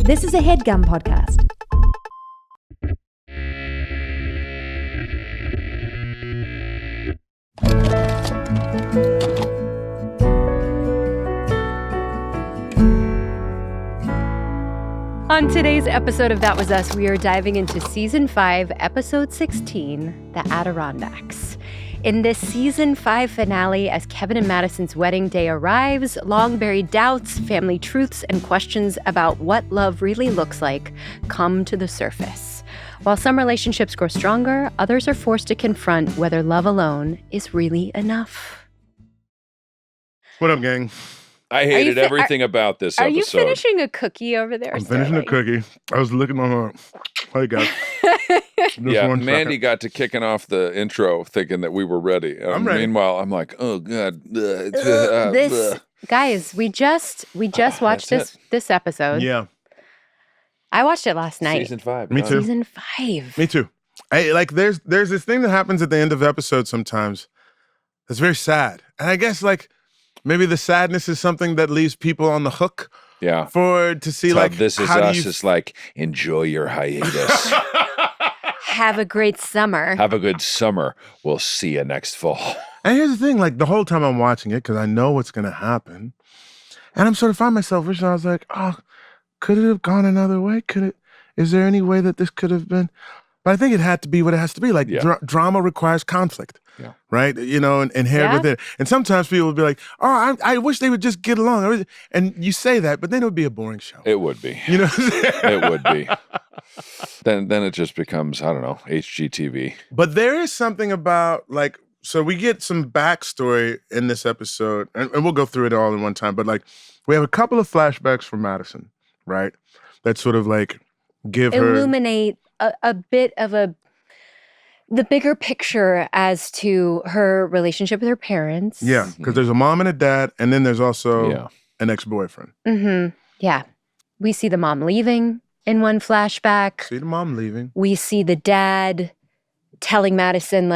This is a HeadGum podcast. On today's episode of That Was Us, we are diving into Season 5, Episode 16, The Adirondacks. In this Season 5 finale, as Kevin and Madison's wedding day arrives, long-buried doubts, family truths, and questions about what love really looks like come to the surface. While some relationships grow stronger, others are forced to confront whether love alone is really enough. What up, gang? I hated everything about this episode. Are you finishing a cookie over there? I'm finishing a cookie. I was looking on her. Hey, guys. Yeah, Mandy got to kicking off the intro thinking that we were ready. I'm ready. Meanwhile, I'm like, oh, God. Guys, we just watched this episode. Yeah. I watched it last night. Season 5. Me too. Season 5. Me too. There's this thing that happens at the end of episodes sometimes that's very sad. And I guess, maybe the sadness is something that leaves people on the hook. Yeah. To see, This Is Us is like, enjoy your hiatus. Have a great summer. Have a good summer. We'll see you next fall. And here's the thing, the whole time I'm watching it, because I know what's going to happen, and I'm sort of find myself wishing, I was like, oh, could it have gone another way? Is there any way that this could have been? But I think it had to be what it has to be. Drama requires conflict, right? Inherent with it. And sometimes people would be like, oh, I wish they would just get along. And you say that, but then it would be a boring show. It would be. You know what I'm saying? It would be. Then it just becomes, I don't know, HGTV. But there is something about, so we get some backstory in this episode, and we'll go through it all in one time, but, we have a couple of flashbacks from Madison, right? That sort of, give her... Illuminate a bit of the bigger picture as to her relationship with her parents. Yeah, because there's a mom and a dad, and then there's also an ex-boyfriend. Mm-hmm. Yeah. We see the mom leaving in one flashback. See the mom leaving. We see the dad telling Madison,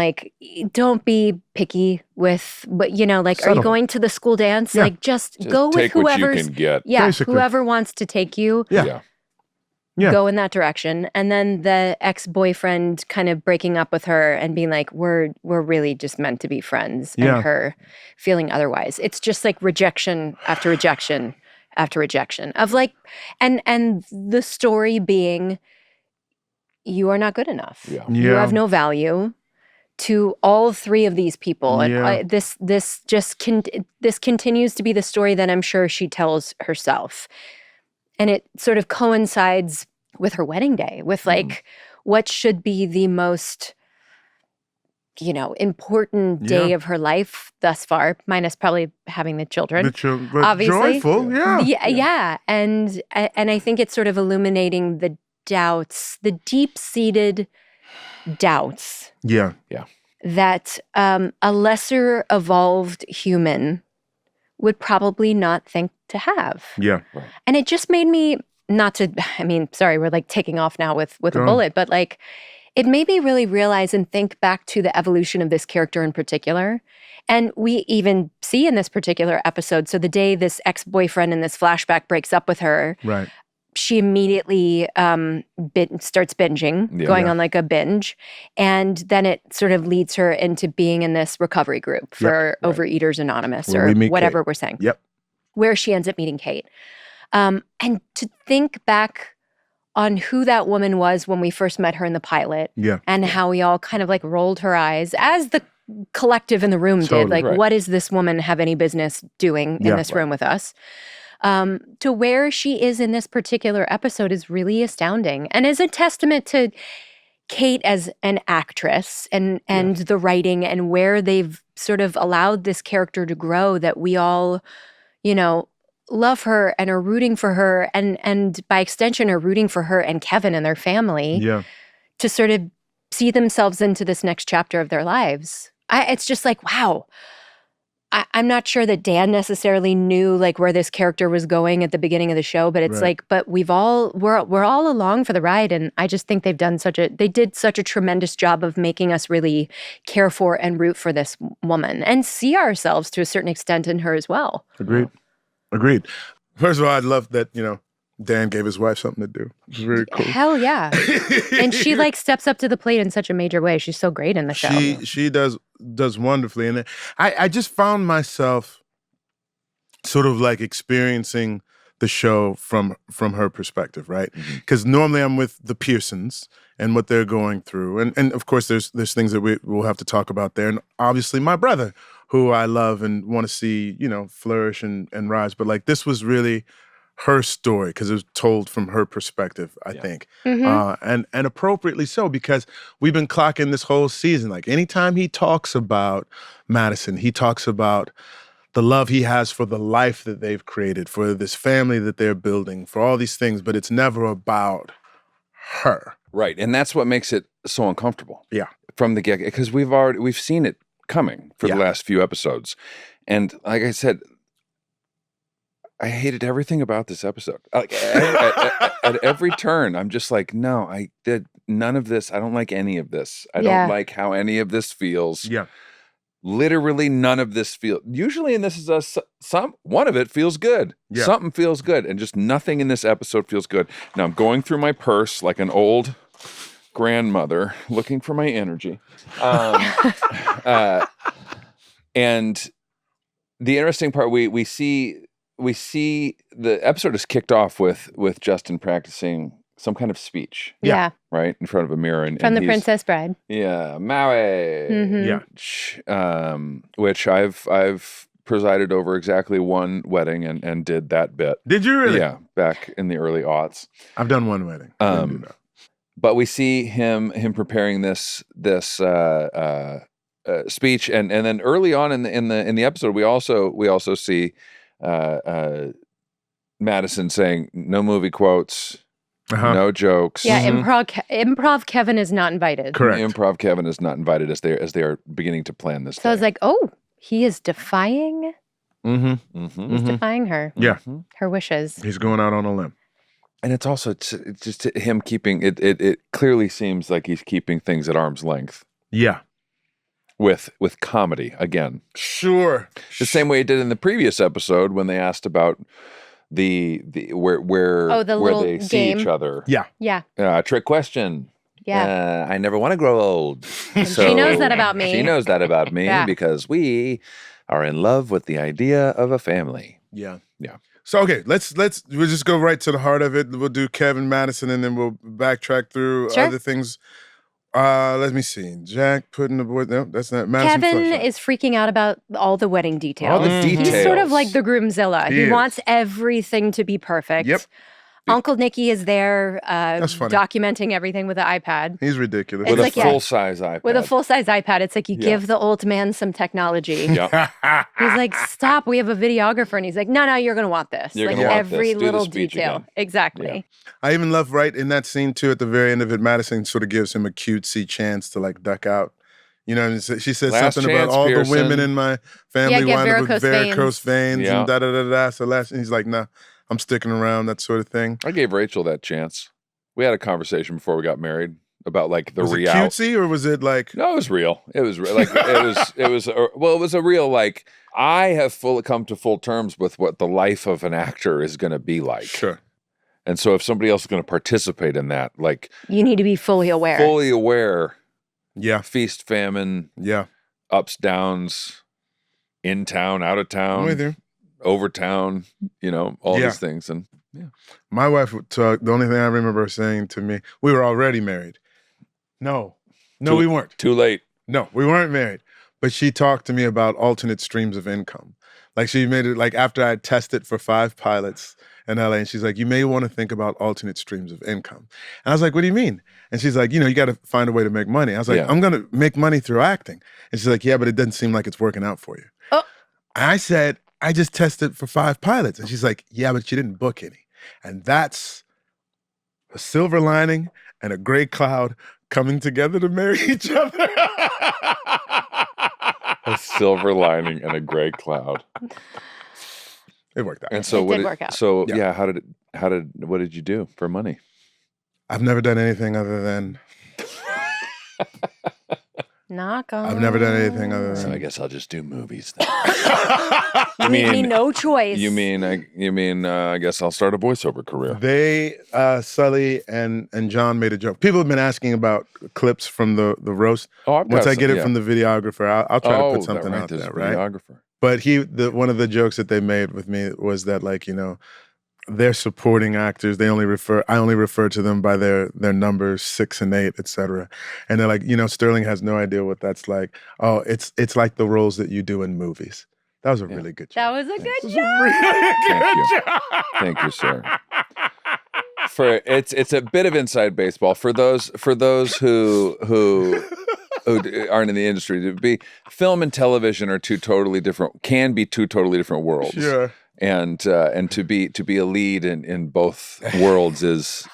don't be picky with, but, are you going to the school dance? Yeah. Just go with take what you whoever's... can get. Yeah, Basically. whoever wants to take you. Yeah. Go in that direction. And then the ex-boyfriend kind of breaking up with her and being like, we're really just meant to be friends. And her feeling otherwise. It's just rejection after rejection after rejection of and the story being, you are not good enough. Yeah. You have no value to all three of these people. And this continues to be the story that I'm sure she tells herself. And it sort of coincides with her wedding day, with what should be the most, important day of her life thus far, minus probably having the children. Obviously. Joyful, yeah. Yeah. And I think it's sort of illuminating the doubts, the deep-seated doubts. Yeah. That a lesser evolved human would probably not think to have. Yeah. Right. And it just made me we're taking off now with a bullet, but it made me really realize and think back to the evolution of this character in particular. And we even see in this particular episode, so the day this ex-boyfriend in this flashback breaks up with her, Right. she immediately starts binging, going on a binge. And then it sort of leads her into being in this recovery group for Overeaters Anonymous or whatever we're saying. Yep. Where she ends up meeting Kate. And to think back on who that woman was when we first met her in the pilot. Yeah. And how we all kind of rolled her eyes as the collective in the room did. What does this woman have any business doing in this room with us? To where she is in this particular episode is really astounding and is a testament to Kate as an actress and the writing and where they've sort of allowed this character to grow, that we all, love her and are rooting for her and by extension are rooting for her and Kevin and their family to sort of see themselves into this next chapter of their lives. It's just wow. I'm not sure that Dan necessarily knew where this character was going at the beginning of the show, but it's but we're all along for the ride, and I just think they did such a tremendous job of making us really care for and root for this woman and see ourselves to a certain extent in her as well. Agreed. First of all, I love that Dan gave his wife something to do. It was very cool. Hell yeah. And she like steps up to the plate in such a major way. She's so great in the show. She does wonderfully. And I just found myself sort of like experiencing the show from her perspective, right? Because normally I'm with the Pearsons and what they're going through. And of course there's things that we'll have to talk about there. And obviously my brother, who I love and want to see, flourish and rise. But like this was really her story because it was told from her perspective, I think. And appropriately so, because we've been clocking this whole season. Like anytime he talks about Madison, he talks about the love he has for the life that they've created, for this family that they're building, for all these things, but it's never about her. Right. And that's what makes it so uncomfortable. Yeah. From the get-go, because we've seen it coming for the last few episodes. And like I said, I hated everything about this episode. Like at every turn, I'm just like, no, I did none of this. I don't like any of this. I don't like how any of this feels. Yeah. Literally none of this feels. Usually in this is one of it feels good. Yeah. Something feels good. And just nothing in this episode feels good. Now I'm going through my purse like an old grandmother looking for my energy. And the interesting part, we see the episode is kicked off with Justin practicing some kind of speech. Yeah. Right in front of a mirror. From the Princess Bride. Yeah. Maui. Yeah. Which I've presided over exactly one wedding and did that bit. Did you really? Yeah. Back in the early aughts. I've done one wedding. But we see him preparing this speech, and then early on in the episode, we also see Madison saying no movie quotes, no jokes. Yeah, improv Kevin is not invited. Correct. Improv Kevin is not invited as they are beginning to plan this. So I was like, oh, he is defying. He's defying her. Yeah, her wishes. He's going out on a limb. And it's also it's just him keeping it. It clearly seems like he's keeping things at arm's length. Yeah. With comedy again. Sure. The same way he did in the previous episode when they asked about the where they see each other. Yeah. Yeah. Trick question. Yeah. I never want to grow old. So she knows that about me. She knows that about me because we are in love with the idea of a family. Yeah. Yeah. So okay, we'll just go right to the heart of it. We'll do Kevin Madison and then we'll backtrack through other things. Let me see. Jack putting the boy. No, that's not Madison. Kevin is freaking out about all the wedding details. All the details. He's sort of like the Groomzilla. He is. wants everything to be perfect. Yep. Uncle Nicky is there That's funny. documenting everything with the iPad. He's ridiculous. With It's a like, full-size iPad. With a full-size iPad. It's like you give the old man some technology. Yeah. He's like, stop, we have a videographer. And he's like, no, you're going to want this. You're like gonna want every this. Do the little speech detail. again. Exactly. Yeah. I even love right in that scene too, at the very end of it, Madison sort of gives him a cutesy chance to like duck out. You know, and she says Last something chance, about all Pearson. the women in my family get wind up with varicose varicose veins Yeah. and da-da-da-da. So and he's like, nah, I'm sticking around, that sort of thing. I gave Rachel that chance. We had a conversation before we got married about like the Was it reality. cutesy or was it like... No, it was real. It was like it was a real like I have come to full terms with what the life of an actor is going to be like. Sure. And so if somebody else is going to participate in that, like You need to be fully aware. Yeah. Feast, famine, Yeah. ups, downs, in town, out of I'm with town, you. over town, all these things. And My wife would talk, the only thing I remember her saying to me, we were already married. No, we weren't. too late. No, we weren't married. But she talked to me about alternate streams of income. Like she made it, like after I tested for 5 pilots in LA, and she's like, you may want to think about alternate streams of income. And I was like, what do you mean? And she's like, you got to find a way to make money. I was like, I'm going to make money through acting. And she's like, yeah, but it doesn't seem like it's working out for you. Oh. And I said, I just tested for 5 pilots. And she's like, yeah, but you didn't book any. And that's a silver lining and a gray cloud coming together to marry each other. A silver lining and a gray cloud. It worked out. And so It did work out. So Yeah. what did you do for money? I've never done anything other than Knock on. I've never done anything other So than. I guess I'll just do movies then. You leave me no choice. You mean I guess I'll start a voiceover career. They, Sully and John made a joke. People have been asking about clips from the roast. Oh, I've got Once I some, get it from the videographer, I'll try to put something out there's there, a right? videographer. But one of the jokes that they made with me was that, like, you know, they're supporting actors. I only refer to them by their numbers 6 and 8, etc. And they're like, you know, Sterling has no idea what that's like. Oh, it's like the roles that you do in movies. That was a really good joke. That was a good joke. Really good joke. Thank you, sir. It's a bit of inside baseball for those who aren't in the industry. To be film and television are two totally different worlds. Sure. And to be a lead in both worlds is,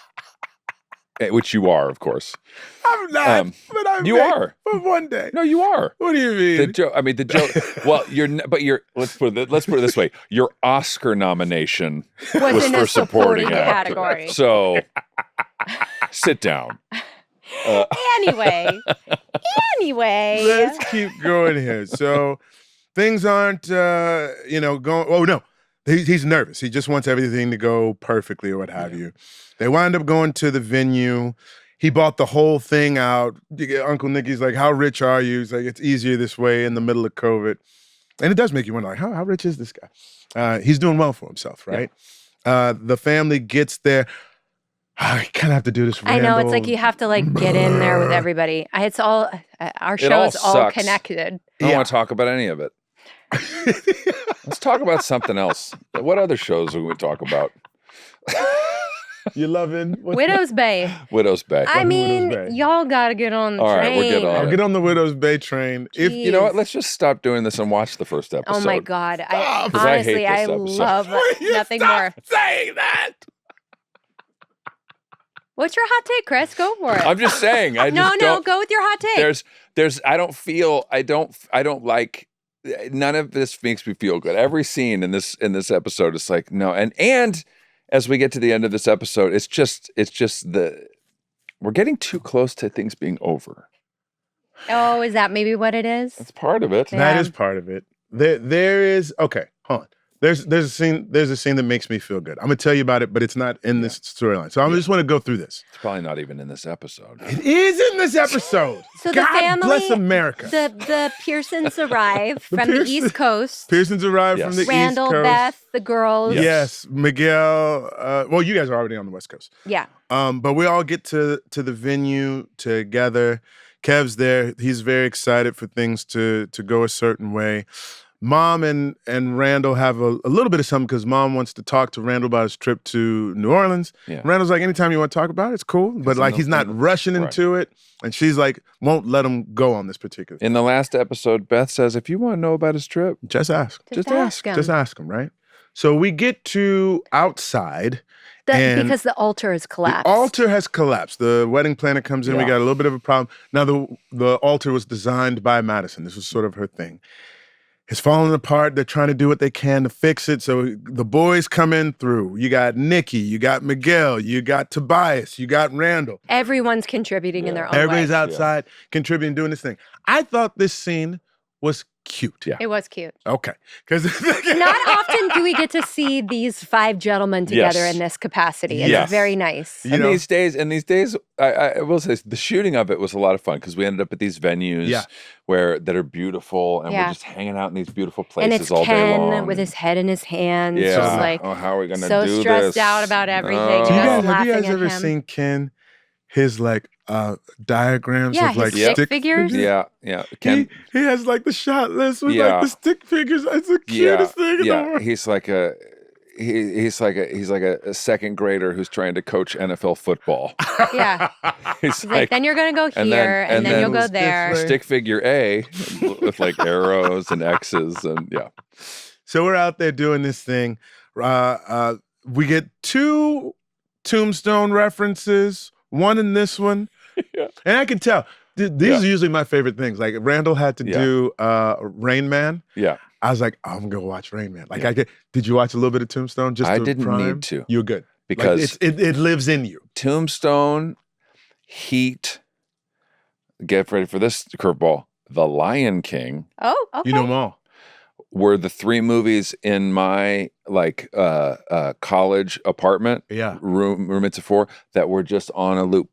which you are, of course. I'm not, but I'm. You are. But one day. No, you are. What do you mean? The joke. Well, let's put it this way. Your Oscar nomination was in for a supporting actor. category. So sit down. Anyway, Let's keep going here. So things aren't, going. Oh no, he's nervous. He just wants everything to go perfectly or what have you. They wind up going to the venue. He bought the whole thing out. Uncle Nicky's like, "How rich are you?" He's like, "It's easier this way in the middle of COVID," and it does make you wonder, like, how rich is this guy? He's doing well for himself, right? Yeah. The family gets there. I kind of have to do this. Randall. I know, it's like you have to like get in there with everybody. It's all our show is all connected. I don't want to talk about any of it. Let's talk about something else. What other shows are we talk about? You loving Widow's Bay. Widow's Bay. I mean, y'all gotta get on the train. All right, we'll get on. I'll get on the Widow's Bay train. If you know what, let's just stop doing this and watch the first episode. Oh my God! Honestly, I love nothing more. Saying that. What's your hot take, Chris? Go for it. I'm just saying. No, go with your hot take. I don't like. None of this makes me feel good. Every scene in this episode is like no, and as we get to the end of this episode, it's just we're getting too close to things being over. Oh, is that maybe what it is? That's part of it. Yeah. That is part of it. There is okay. Hold on. There's a scene that makes me feel good. I'm gonna tell you about it, but it's not in this storyline. So I just want to go through this. It's probably not even in this episode. It is in this episode. So God the family, bless America. The Pearsons arrive from the East Coast. Pearsons arrive from the Randall, East Coast. Beth, the girls. Yes, Miguel. Well, you guys are already on the West Coast. Yeah. But we all get to the venue together. Kev's there. He's very excited for things to go a certain way. Mom and Randall have a little bit of something because Mom wants to talk to Randall about his trip to New Orleans. Yeah. Randall's like, anytime you want to talk about it, it's cool. But like he's not rushing into it. And she's like, won't let him go on this particular thing. In the last episode, Beth says, if you want to know about his trip, just ask. Just ask him. Just ask him, right? So we get to outside. Because the altar has collapsed. The altar has collapsed. The wedding planner comes in. Yeah. We got a little bit of a problem. Now, the altar was designed by Madison. This was sort of her thing. It's falling apart. They're trying to do what they can to fix it. So the boys come in through. You got Nicky, you got Miguel, you got Tobias, you got Randall. Everyone's contributing in their own way. Everybody's outside contributing, doing this thing. I thought this scene was cute. Yeah. It was cute. Okay. Because not often do we get to see these 5 gentlemen together in this capacity. It's very nice. These days, I will say the shooting of it was a lot of fun because we ended up at these venues that are beautiful and we're just hanging out in these beautiful places all day long. And it's Ken with his head in his hands. Yeah. Just like, how are we going to do this? So stressed out about everything. Have you guys ever seen Ken? His like diagrams of like stick figures. Yeah. Ken, he has like the shot list with like the stick figures. It's the cutest thing in the world. He's like a second grader who's trying to coach NFL football. Yeah. He's like, then you're gonna go here, and then you'll go there. Stick figure A with like arrows and X's and So we're out there doing this thing. We get 2 Tombstone references. One in this one. And I can tell. These are usually my favorite things. Like Randall had to do Rain Man. Yeah. I was like, I'm going to watch Rain Man. Like did you watch a little bit of Tombstone? I didn't need to. You're good. Because like it lives in you. Tombstone, Heat, get ready for this curveball. The Lion King. Oh, okay. You know them all. Were the 3 movies in my college apartment roommates of 4 that were just on a loop.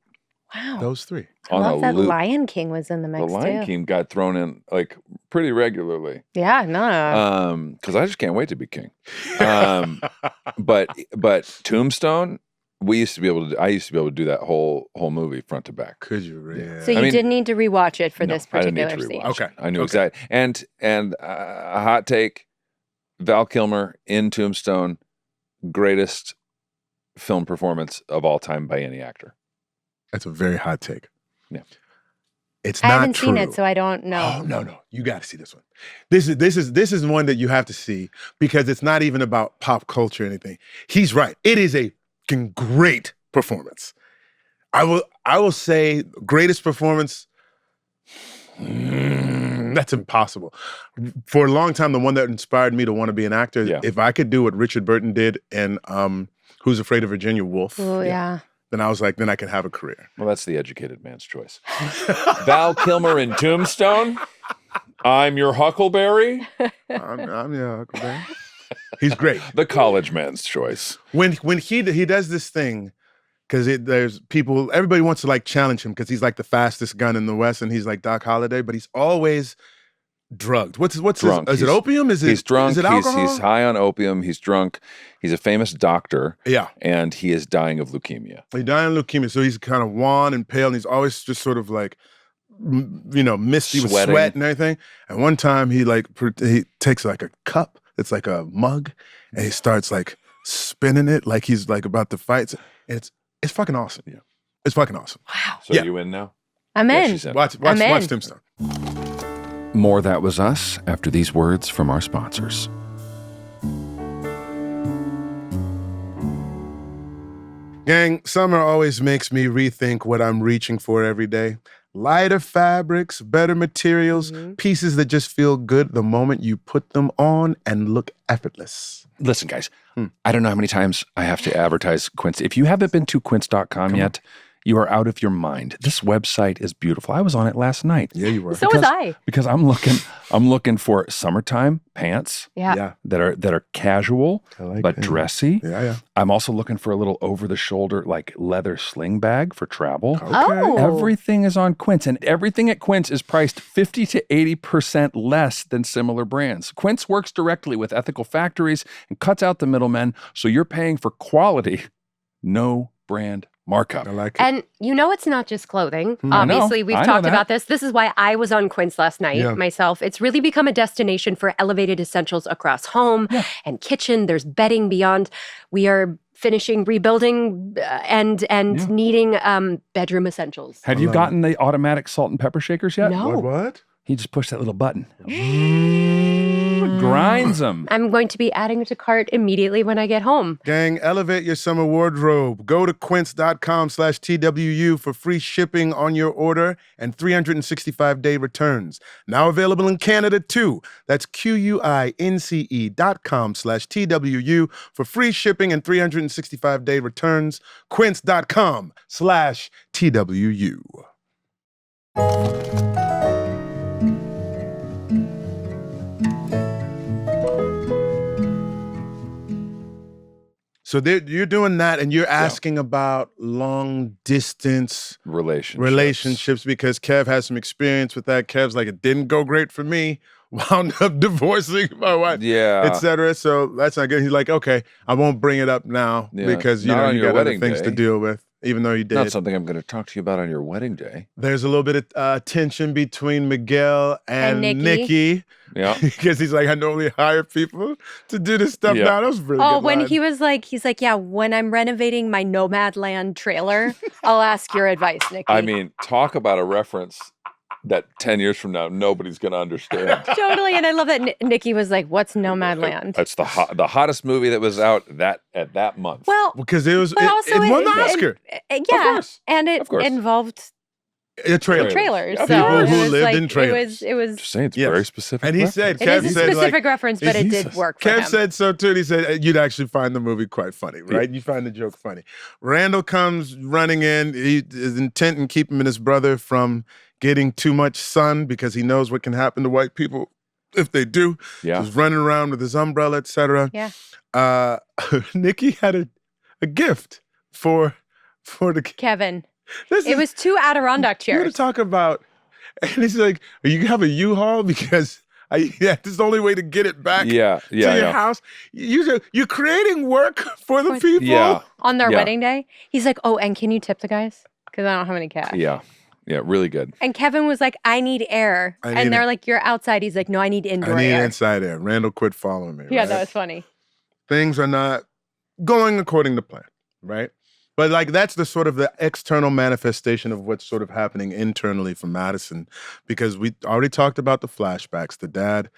Wow. Those 3. I love that loop. Lion King was in the mix, too. The Lion King got thrown in like pretty regularly. Yeah, no. Because I just can't wait to be king. But Tombstone, I used to be able to do that whole movie front to back. Could you really? Yeah. So you didn't need to rewatch it for this particular I didn't need to scene. Okay. I knew exactly. And a hot take, Val Kilmer in Tombstone, greatest film performance of all time by any actor. That's a very hot take. Yeah. It's I not haven't true. seen it, so I don't know. Oh, no. You got to see this one. This is one that you have to see because it's not even about pop culture or anything. He's right. It is a great performance. I will say greatest performance. That's impossible. For a long time, the one that inspired me to want to be an actor, if I could do what Richard Burton did in Who's Afraid of Virginia Woolf. Oh, yeah. Then I was like, then I could have a career. Well, that's the educated man's choice. Val Kilmer in Tombstone. I'm your Huckleberry. I'm your Huckleberry. He's great. The college man's choice. When he does this thing, because there's people, everybody wants to like challenge him because he's like the fastest gun in the West and he's like Doc Holliday, but he's always drugged. What's drunk. Is it opium? He's drunk. Is it alcohol? He's high on opium. He's drunk. He's a famous doctor. Yeah. And he is dying of leukemia. He's dying of leukemia. So he's kind of wan and pale and he's always just sort of like, misty with sweat and everything. And one time he takes like a cup that's like a mug and he starts like spinning it like he's like about to fight. And it's fucking awesome. Yeah. It's fucking awesome. Wow. So are you in now? I'm in. Watch Tombstone. More That Was Us after these words from our sponsors. Gang, summer always makes me rethink what I'm reaching for every day. Lighter fabrics, better materials, pieces that just feel good the moment you put them on and look effortless. Listen, guys, I don't know how many times I have to advertise Quince. If you haven't been to quince.com yet, you are out of your mind. This website is beautiful. I was on it last night. Yeah, you were. So was I. Because I'm looking for summertime pants that are casual but dressy. Yeah. I'm also looking for a little over-the-shoulder like leather sling bag for travel. Okay. Oh. Everything is on Quince, and everything at Quince is priced 50 to 80% less than similar brands. Quince works directly with ethical factories and cuts out the middlemen, so you're paying for quality, no brand markup. I like it. And it's not just clothing. Obviously, we've talked about this. This is why I was on Quince last night myself. It's really become a destination for elevated essentials across home and kitchen. There's bedding beyond. We are finishing rebuilding and needing bedroom essentials. Have you gotten the automatic salt and pepper shakers yet? No. What? He just pushed that little button. Grinds them. I'm going to be adding it to cart immediately when I get home. Gang, elevate your summer wardrobe. Go to quince.com/TWU for free shipping on your order and 365-day returns. Now available in Canada too. That's QUINCE.com/TWU for free shipping and 365-day returns. Quince.com/TWU. So you're doing that and you're asking about long distance relationships because Kev has some experience with that. Kev's like, it didn't go great for me. Wound up divorcing my wife, etc. So that's not good. He's like, okay, I won't bring it up now because you got other things to deal with. Even though you did. Not something I'm going to talk to you about on your wedding day. There's a little bit of tension between Miguel and Nicky. Yeah. Because he's like, I normally hire people to do this stuff now. That was really good when line. he's like, yeah, when I'm renovating my Nomadland trailer, I'll ask your advice, Nicky. I mean, talk about a reference that 10 years from now, nobody's going to understand. Totally. And I love that Nicky was like, what's Nomadland? That's the hottest movie that was out that month. Well, because it won the Oscar. Yeah. And it involved A trailer. trailers. Yeah, So people it who was lived like, in trailers. It was Just saying, it's Yes. very specific. And he reference. said, it Kev is a said, specific like, reference, but it did Jesus. work for Kev him. said so too. And he said you'd actually find the movie quite funny, right? You'd find the joke funny. Randall comes running in. He is intent in keeping his brother from getting too much sun because he knows what can happen to white people if they do. Yeah. He's running around with his umbrella, etc. Yeah. Nicky had a gift for the Kevin. This It was 2 Adirondack You want chairs. to talk about, and he's like, you have a U-Haul because this is the only way to get it back to your house. You're creating work for the people. Yeah. On their wedding day. He's like, oh, and can you tip the guys? Because I don't have any cash. Yeah. Yeah, really good. And Kevin was like, I need air. And they're like, you're outside. He's like, no, I need indoor air. I need inside air. Randall quit following me. Yeah, right? that was funny. Things are not going according to plan, right? But like that's the sort of the external manifestation of what's sort of happening internally for Madison, because we already talked about the flashbacks, the dad,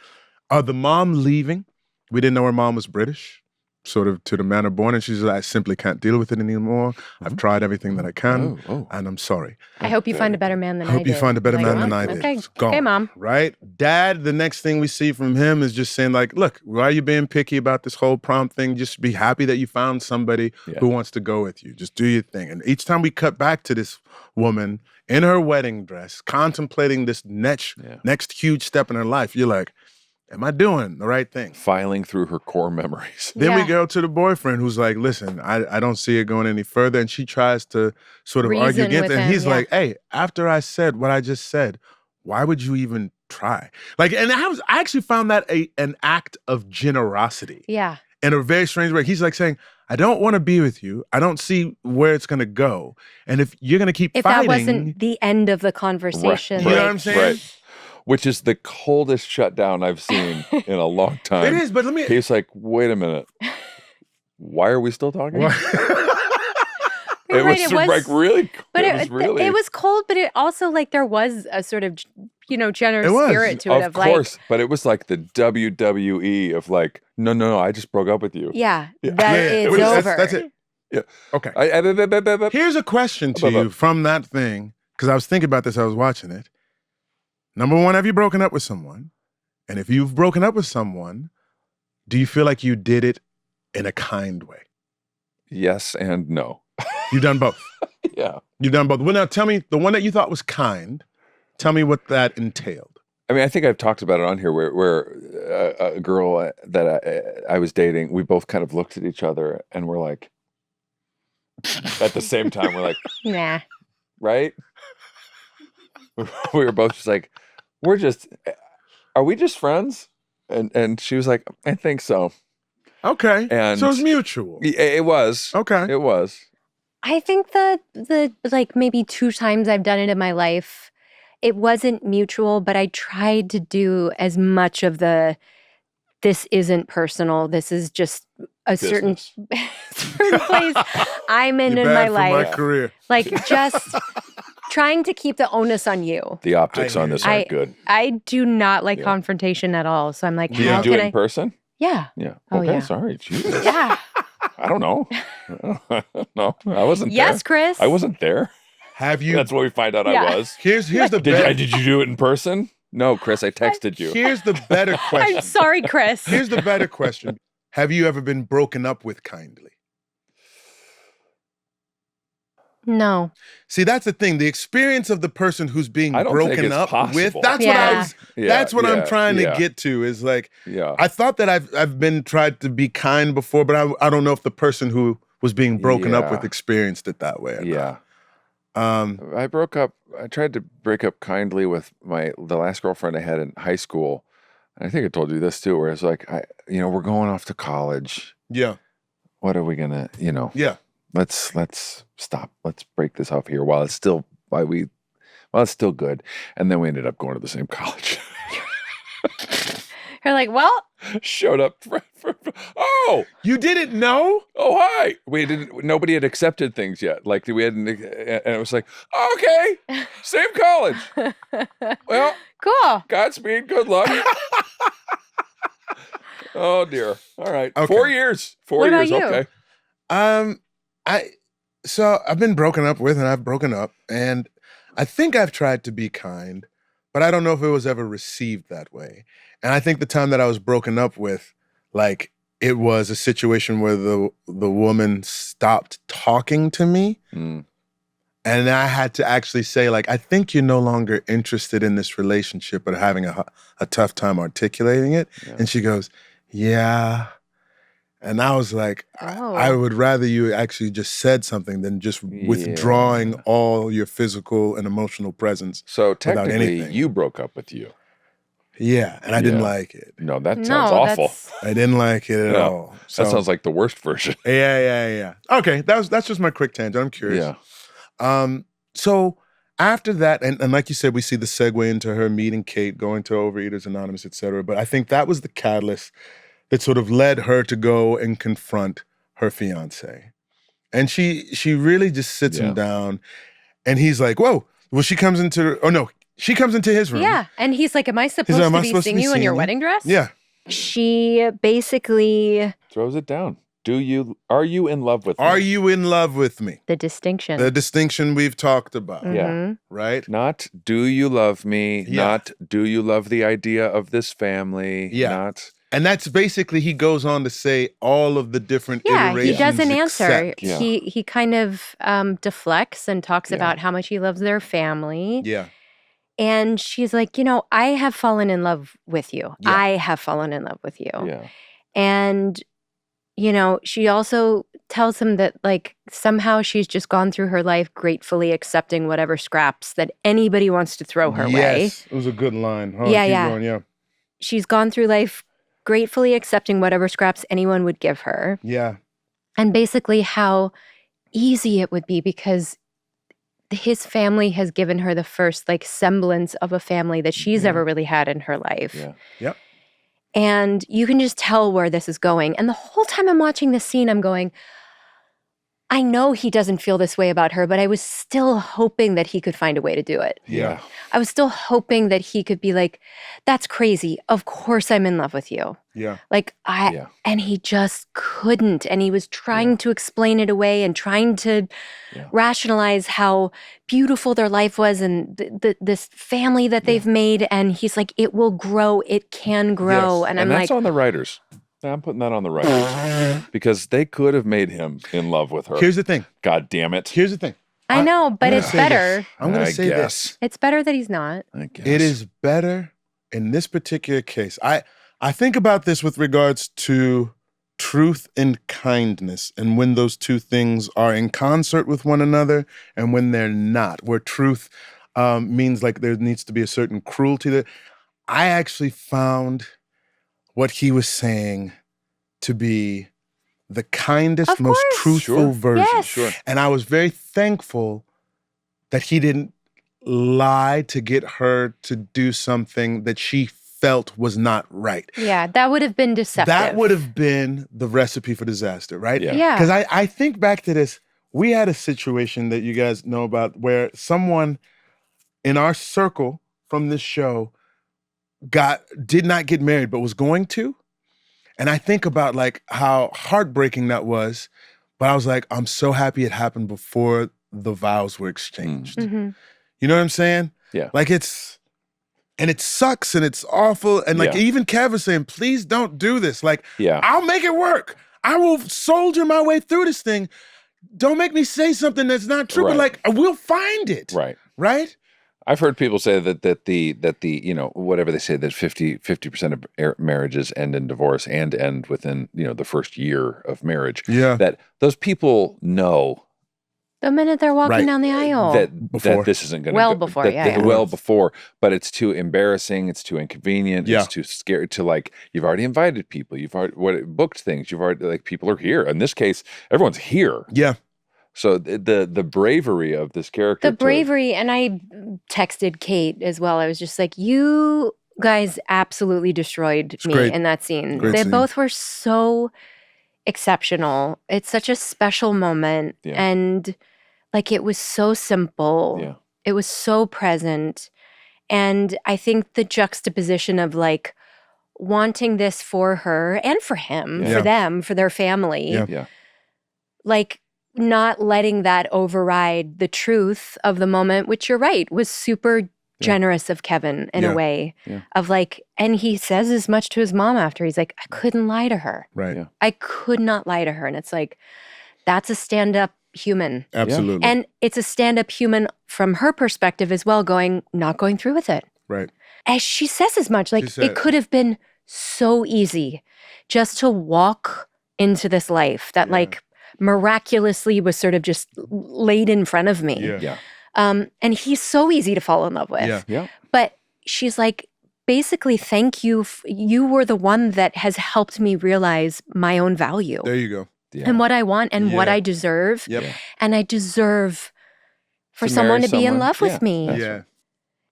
the mom leaving. We didn't know her mom was British, sort of to the manner born, and she's like, I simply can't deal with it anymore. I've tried everything that I can, and I'm sorry. I hope you find a better man than I did. I hope you find a better man than I did. Okay, It's gone, okay, Mom. Right? Dad, the next thing we see from him is just saying like, look, why are you being picky about this whole prom thing? Just be happy that you found somebody who wants to go with you. Just do your thing. And each time we cut back to this woman in her wedding dress, contemplating this next huge step in her life, you're like, am I doing the right thing? Filing through her core memories. Then we go to the boyfriend who's like, listen, I don't see it going any further. And she tries to sort of argue against it. And he's like, hey, after I said what I just said, why would you even try? Like, and I actually found that an act of generosity. Yeah. In a very strange way. He's like saying, I don't want to be with you. I don't see where it's going to go. And if you're going to keep fighting. If that wasn't the end of the conversation. Right. You know what I'm saying? Right. Which is the coldest shutdown I've seen in a long time. It is, but He's like, wait a minute. Why are we still talking? It was like really, but it was cold, but it also like there was a sort of, generous spirit to it. Of course, but it was like the WWE of like, no, I just broke up with you. Yeah, it's over. That's it. Yeah. Okay. Here's a question to you from that thing, because I was thinking about this, I was watching it. Number one, have you broken up with someone? And if you've broken up with someone, do you feel like you did it in a kind way? Yes and no. You've done both. Yeah. You've done both. Well, now tell me, the one that you thought was kind, tell me what that entailed. I mean, I think I've talked about it on here where a girl that I was dating, we both kind of looked at each other and we're like, at the same time, we're like, nah. Right? We were both just like, are we just friends? And she was like, I think so. Okay. And so it's mutual. It was. Okay. It was. I think the like maybe 2 times I've done it in my life, it wasn't mutual, but I tried to do as much of this isn't personal. This is just a certain place I'm in my life. For my career. Like just trying to keep the onus on you. The optics on this aren't good. I do not like confrontation at all. So I'm like, do you do it in person? Yeah. Yeah. Oh, okay. yeah. Sorry. Jesus. Yeah. I don't know. No, I wasn't there. Yes, Chris. I wasn't there. Have you? That's what we find out I was. Here's the better. Did you do it in person? No, Chris, I texted you. Here's the better question. I'm sorry, Chris. Here's the better question. Have you ever been broken up with kindly? No. See, that's the thing. The experience of the person who's being broken up with, that's what I'm trying to get to is like, I thought that I've been tried to be kind before, but I don't know if the person who was being broken up with experienced it that way. I tried to break up kindly with the last girlfriend I had in high school. And I think I told you this too, where it's like, we're going off to college. Yeah. What are we gonna, Yeah. Let's stop. Let's break this off here while it's still good. And then we ended up going to the same college. You're like, well, showed up. Oh, you didn't know? Oh, hi. Nobody had accepted things yet. Like we hadn't, and it was like, okay, same college. Well, cool. Godspeed. Good luck. Oh dear. All right. Okay. 4 years. 4 what years. About you? Okay. So I've been broken up with, and I've broken up, and I think I've tried to be kind, but I don't know if it was ever received that way. And I think the time that I was broken up with, like, it was a situation where the woman stopped talking to me. Mm. And I had to actually say, like, I think you're no longer interested in this relationship, but having a tough time articulating it. Yeah. And she goes, yeah. And I was like, I would rather you actually just said something than just withdrawing all your physical and emotional presence. So technically, you broke up with you. Yeah, and I didn't like it. No, that sounds awful. I didn't like it at all. So, that sounds like the worst version. Yeah. Okay, that's just my quick tangent. I'm curious. Yeah. So after that, and like you said, we see the segue into her meeting Kate, going to Overeaters Anonymous, et cetera. But I think that was the catalyst that sort of led her to go and confront her fiance. And she really just sits him down, and he's like, whoa. Well, she comes into his room. Yeah, and he's like, am I supposed to be seeing you in your wedding dress? Yeah. She basically throws it down. Are you in love with me? Are you in love with me? The distinction. The distinction we've talked about. Mm-hmm. Yeah. Right? Not, do you love me? Yeah. Not, do you love the idea of this family? Yeah. Not... And that's basically, he goes on to say all of the different iterations. Yeah, he doesn't answer. Yeah. He kind of deflects and talks about how much he loves their family. Yeah. And she's like, I have fallen in love with you. Yeah. I have fallen in love with you. Yeah. And, she also tells him that, like, somehow she's just gone through her life gratefully accepting whatever scraps that anybody wants to throw her way. Yes, it was a good line. Huh? Yeah. She's gone through life gratefully accepting whatever scraps anyone would give her. Yeah. And basically how easy it would be because his family has given her the first, like, semblance of a family that she's ever really had in her life. Yeah. Yep. And you can just tell where this is going. And the whole time I'm watching this scene, I'm going, I know he doesn't feel this way about her, but I was still hoping that he could find a way to do it. Yeah. I was still hoping that he could be like, that's crazy. Of course I'm in love with you. Yeah. Like, and he just couldn't. And he was trying to explain it away and trying to rationalize how beautiful their life was and this family that they've made. And he's like, it will grow. It can grow. Yes. And I'm that's like, on the writers. I'm putting that on the writers because they could have made him in love with her. Here's the thing. God damn it. Here's the thing. I know, but it's better. I'm going to say this. It's better that he's not. I guess. It is better in this particular case. I think about this with regards to truth and kindness, and when those two things are in concert with one another and when they're not, where truth means like there needs to be a certain cruelty that I actually found what he was saying to be the kindest, most truthful version. Yes. Sure. And I was very thankful that he didn't lie to get her to do something that she felt was not right. Yeah, that would have been deceptive. That would have been the recipe for disaster, right? Yeah. Because I think back to this. We had a situation that you guys know about where someone in our circle from this show did not get married, but was going to. And I think about like how heartbreaking that was, but I was like, I'm so happy it happened before the vows were exchanged. Mm-hmm. You know what I'm saying? Yeah. Like it sucks and it's awful. And like even Kev was saying, please don't do this. Like, I'll make it work. I will soldier my way through this thing. Don't make me say something that's not true, but like we'll find it. Right. Right? I've heard people say that the whatever they say, that 50% of marriages end in divorce and end within the first year of marriage. Yeah, that those people know the minute they're walking down the aisle that this isn't going to well before, but it's too embarrassing, it's too inconvenient, it's too scary to like. You've already invited people, you've already booked things, you've already like people are here. In this case, everyone's here. Yeah. So the bravery of this character. And I texted Kate as well. I was just like, you guys absolutely destroyed me in that scene. They both were so exceptional. It's such a special moment. Yeah. And like it was so simple. Yeah. It was so present. And I think the juxtaposition of like wanting this for her and for him, for them, for their family. Yeah. Like not letting that override the truth of the moment, which you're right, was super generous of Kevin in a way of like, and he says as much to his mom after. He's like, I couldn't lie to her. Right. Yeah. I could not lie to her. And it's like, that's a stand-up human. Absolutely. And it's a stand-up human from her perspective as well, not going through with it. Right. As she says as much, like it could have been so easy just to walk into this life that like miraculously was sort of just laid in front of me. Yeah. And he's so easy to fall in love with. Yeah. But she's like, basically, thank you. You were the one that has helped me realize my own value. There you go. Yeah. And what I want and what I deserve. Yep. And I deserve for someone to be in love with me. Yeah.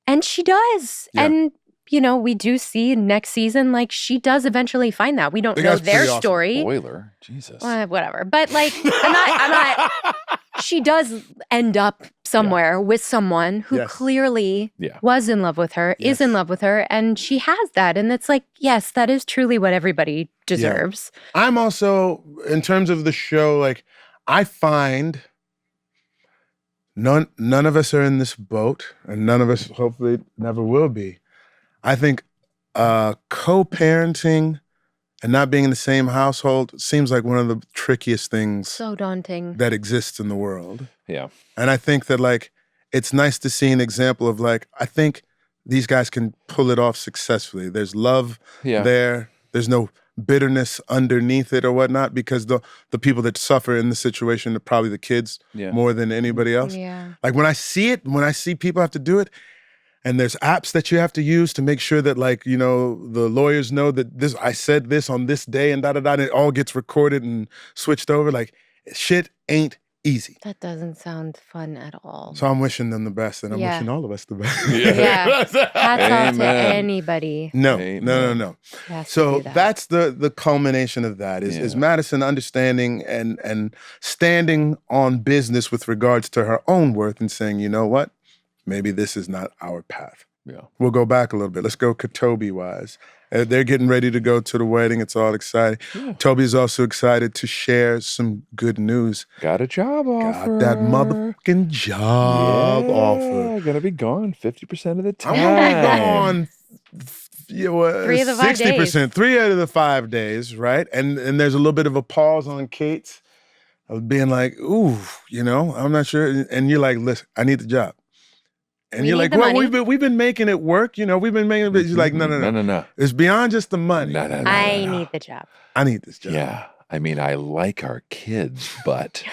And she does. Yeah. And, you know, we do see next season, like, she does eventually find that. We don't know their story. Spoiler. Jesus. Whatever. But, like, I'm not, she does end up somewhere with someone who clearly was in love with her, is in love with her, and she has that. And it's like, yes, that is truly what everybody deserves. Yeah. I'm also, in terms of the show, like, I find none of us are in this boat, and none of us hopefully never will be. I think co-parenting and not being in the same household seems like one of the trickiest things. So daunting. That exists in the world. Yeah. And I think that, like, it's nice to see an example of, like, I think these guys can pull it off successfully. There's love there. There's no bitterness underneath it or whatnot, because the people that suffer in the situation are probably the kids more than anybody else. Yeah. Like, when I see people have to do it, and there's apps that you have to use to make sure that, like, you know, the lawyers know that I said this on this day and and it all gets recorded and switched over. Like, shit ain't easy. That doesn't sound fun at all. So I'm wishing them the best, and I'm wishing all of us the best. Hats off to anybody. No. So that's the culmination of that is Madison understanding and standing on business with regards to her own worth and saying, you know what? Maybe this is not our path. Yeah. We'll go back a little bit. Let's go KaToby wise. They're getting ready to go to the wedding. It's all exciting. Yeah. Toby's also excited to share some good news. Got a job offer. Got that motherfucking job offer. Gonna be gone 50% of the time. I'm gonna be gone 3 of the 5 days. 60%, 3 out of the 5 days, right? And there's a little bit of a pause on Kate's of being like, ooh, you know, I'm not sure. And you're like, listen, I need the job. And you're like, well, we've been making it work, you know. We've been making it. She's like, no. It's beyond just the money. No. I need the job. I need this job. Yeah, I mean, I like our kids, but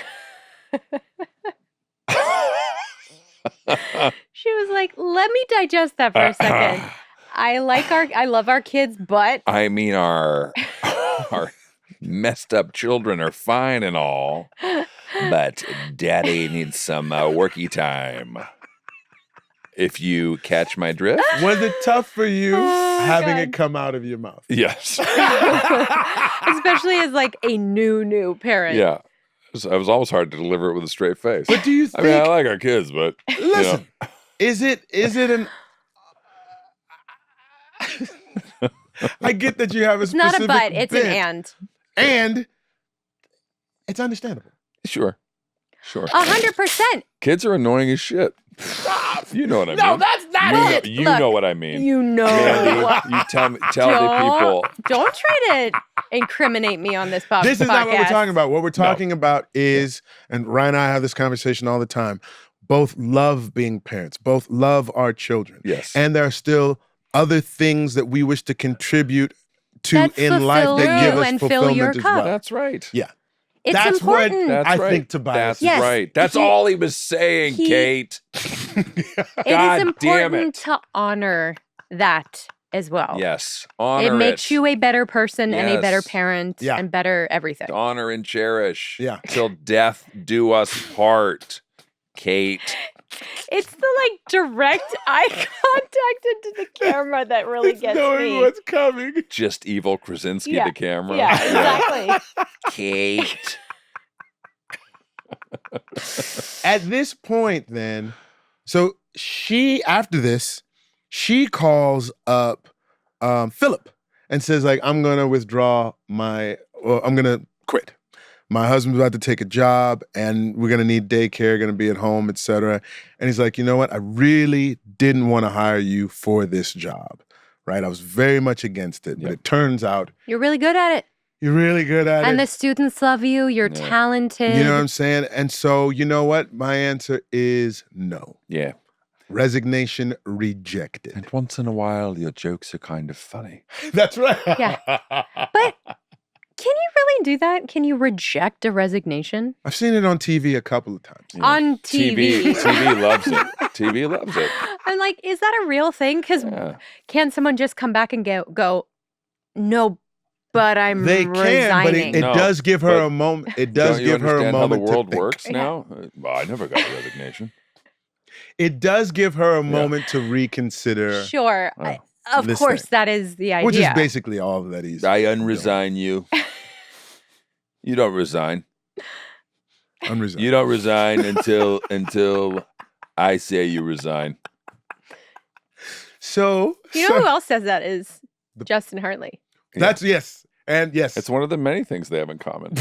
she was like, let me digest that for a second. I love our kids, but I mean, our messed up children are fine and all, but Daddy needs some worky time. If you catch my drift. Was it tough for you having it come out of your mouth? Yes. Especially as like a new parent. Yeah. It was almost hard to deliver it with a straight face. But do you think... I mean, I like our kids, but... Listen, you know. Is it an... I get that you have a specific It's not a but, it's an and. And it's understandable. Sure. 100%. Kids are annoying as shit. Stop. You know what I mean. No, that's not it. You know what I mean. You know. Mandy, you tell the people. Don't try to incriminate me on this podcast. This is not what we're talking about. What we're talking about is, and Ryan and I have this conversation all the time, both love being parents, both love our children. Yes. And there are still other things that we wish to contribute to in life that give us fulfillment as well. That's right. Yeah. That's important. I think Tobias. That's right. That's all he was saying, Kate. It is important to honor that as well. Yes. Honor it. It makes you a better person and a better parent and better everything. Honor and cherish. Yeah. Till death do us part, Kate. It's the like direct eye contact into the camera that really gets knowing me. What's coming. Just evil Krasinski the camera. Yeah, exactly. Kate. At this point, then, so after this, she calls up Phillip and says, like, I'm gonna withdraw I'm gonna quit my husband's about to take a job and we're going to need daycare, going to be at home, etc. And he's like, you know what? I really didn't want to hire you for this job, right? I was very much against it, but it turns out you're really good at it. You're really good at it. And the students love you. You're talented. You know what I'm saying? And so, you know what? My answer is no. Yeah. Resignation rejected. And once in a while, your jokes are kind of funny. That's right. Yeah. But can you really do that? Can you reject a resignation? I've seen it on TV a couple of times. Yeah. On TV. TV loves it. TV loves it. I'm like, is that a real thing? Because can someone just come back and go, no, but I'm they resigning. Can, but it does give her a moment. It does give her a moment how the world to works think. now? Well, I never got a resignation. It does give her a moment to reconsider. Sure. Of course, that is the idea. Which is basically all that he's I unresign you. You don't resign. Unresign. You don't resign until I say you resign. So you know who else says that is Justin Hartley. That's yes. And yes. It's one of the many things they have in common.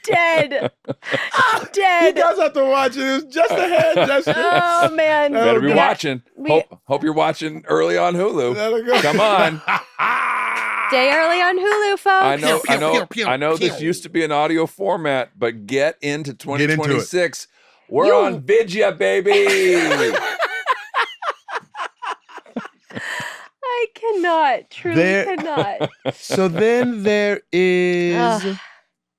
Dead. He does have to watch it. It was just ahead, Justin. Oh, man. Better be watching. Hope you're watching early on Hulu. Come on. Stay early on Hulu, folks. I know this used to be an audio format, but get into 2026. We're on Deja, baby. I cannot. Truly cannot. So then there is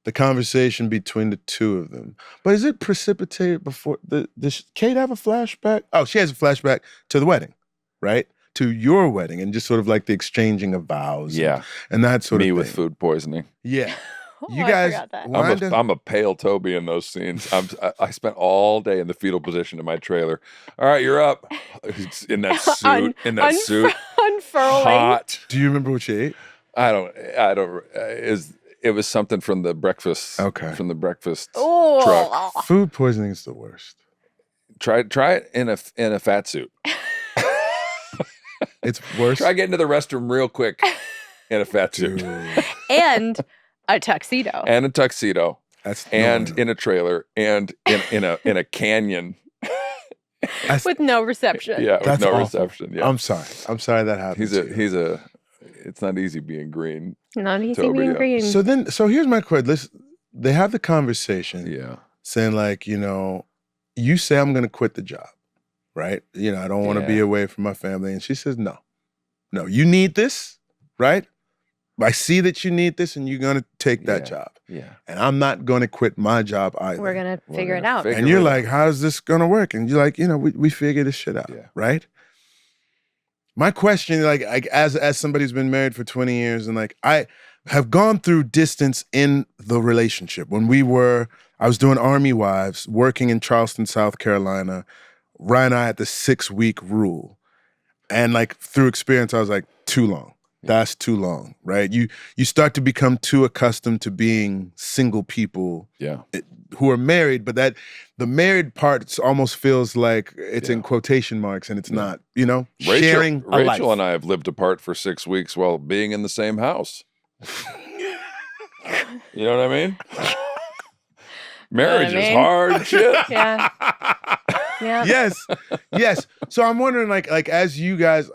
the conversation between the two of them. But is it precipitated before? Does Kate have a flashback? Oh, she has a flashback to the wedding, right? To your wedding and just sort of like the exchanging of vows. And that sort of thing. Me with food poisoning. Yeah. You guys, I forgot that. I'm a pale Toby in those scenes. I spent all day in the fetal position in my trailer. All right, you're up. In that suit. Unfurling. Hot. Do you remember what she ate? I don't. It was something from the breakfast. Okay. From the breakfast truck. Food poisoning is the worst. Try it in a fat suit. It's worse. Try getting to the restroom real quick in a fat suit. And a tuxedo. And a tuxedo. In a trailer. And in a canyon. With no reception. Yeah, with no awful. Reception. Yeah. I'm sorry that happened. It's not easy being green. Not easy being green. So here's my question. They have the conversation. Yeah. Saying like, you say I'm gonna quit the job, right? I don't want to be away from my family. And she says, no, you need this, right? I see that you need this and you're going to take that job. Yeah. And I'm not going to quit my job either. We're going to figure it out. And you're like, how's this going to work? And you're like, we figure this shit out, right? My question, like as somebody who's been married for 20 years and like I have gone through distance in the relationship. When I was doing Army Wives, working in Charleston, South Carolina. Ryan and I had the 6-week rule. And like through experience, I was like, too long. That's too long, right? You start to become too accustomed to being single people who are married, but that the married part almost feels like it's in quotation marks and it's not, sharing a life. Rachel and I have lived apart for 6 weeks while being in the same house. You know what I mean? Marriage is hard shit. Yeah. Yes. So I'm wondering, like as you guys,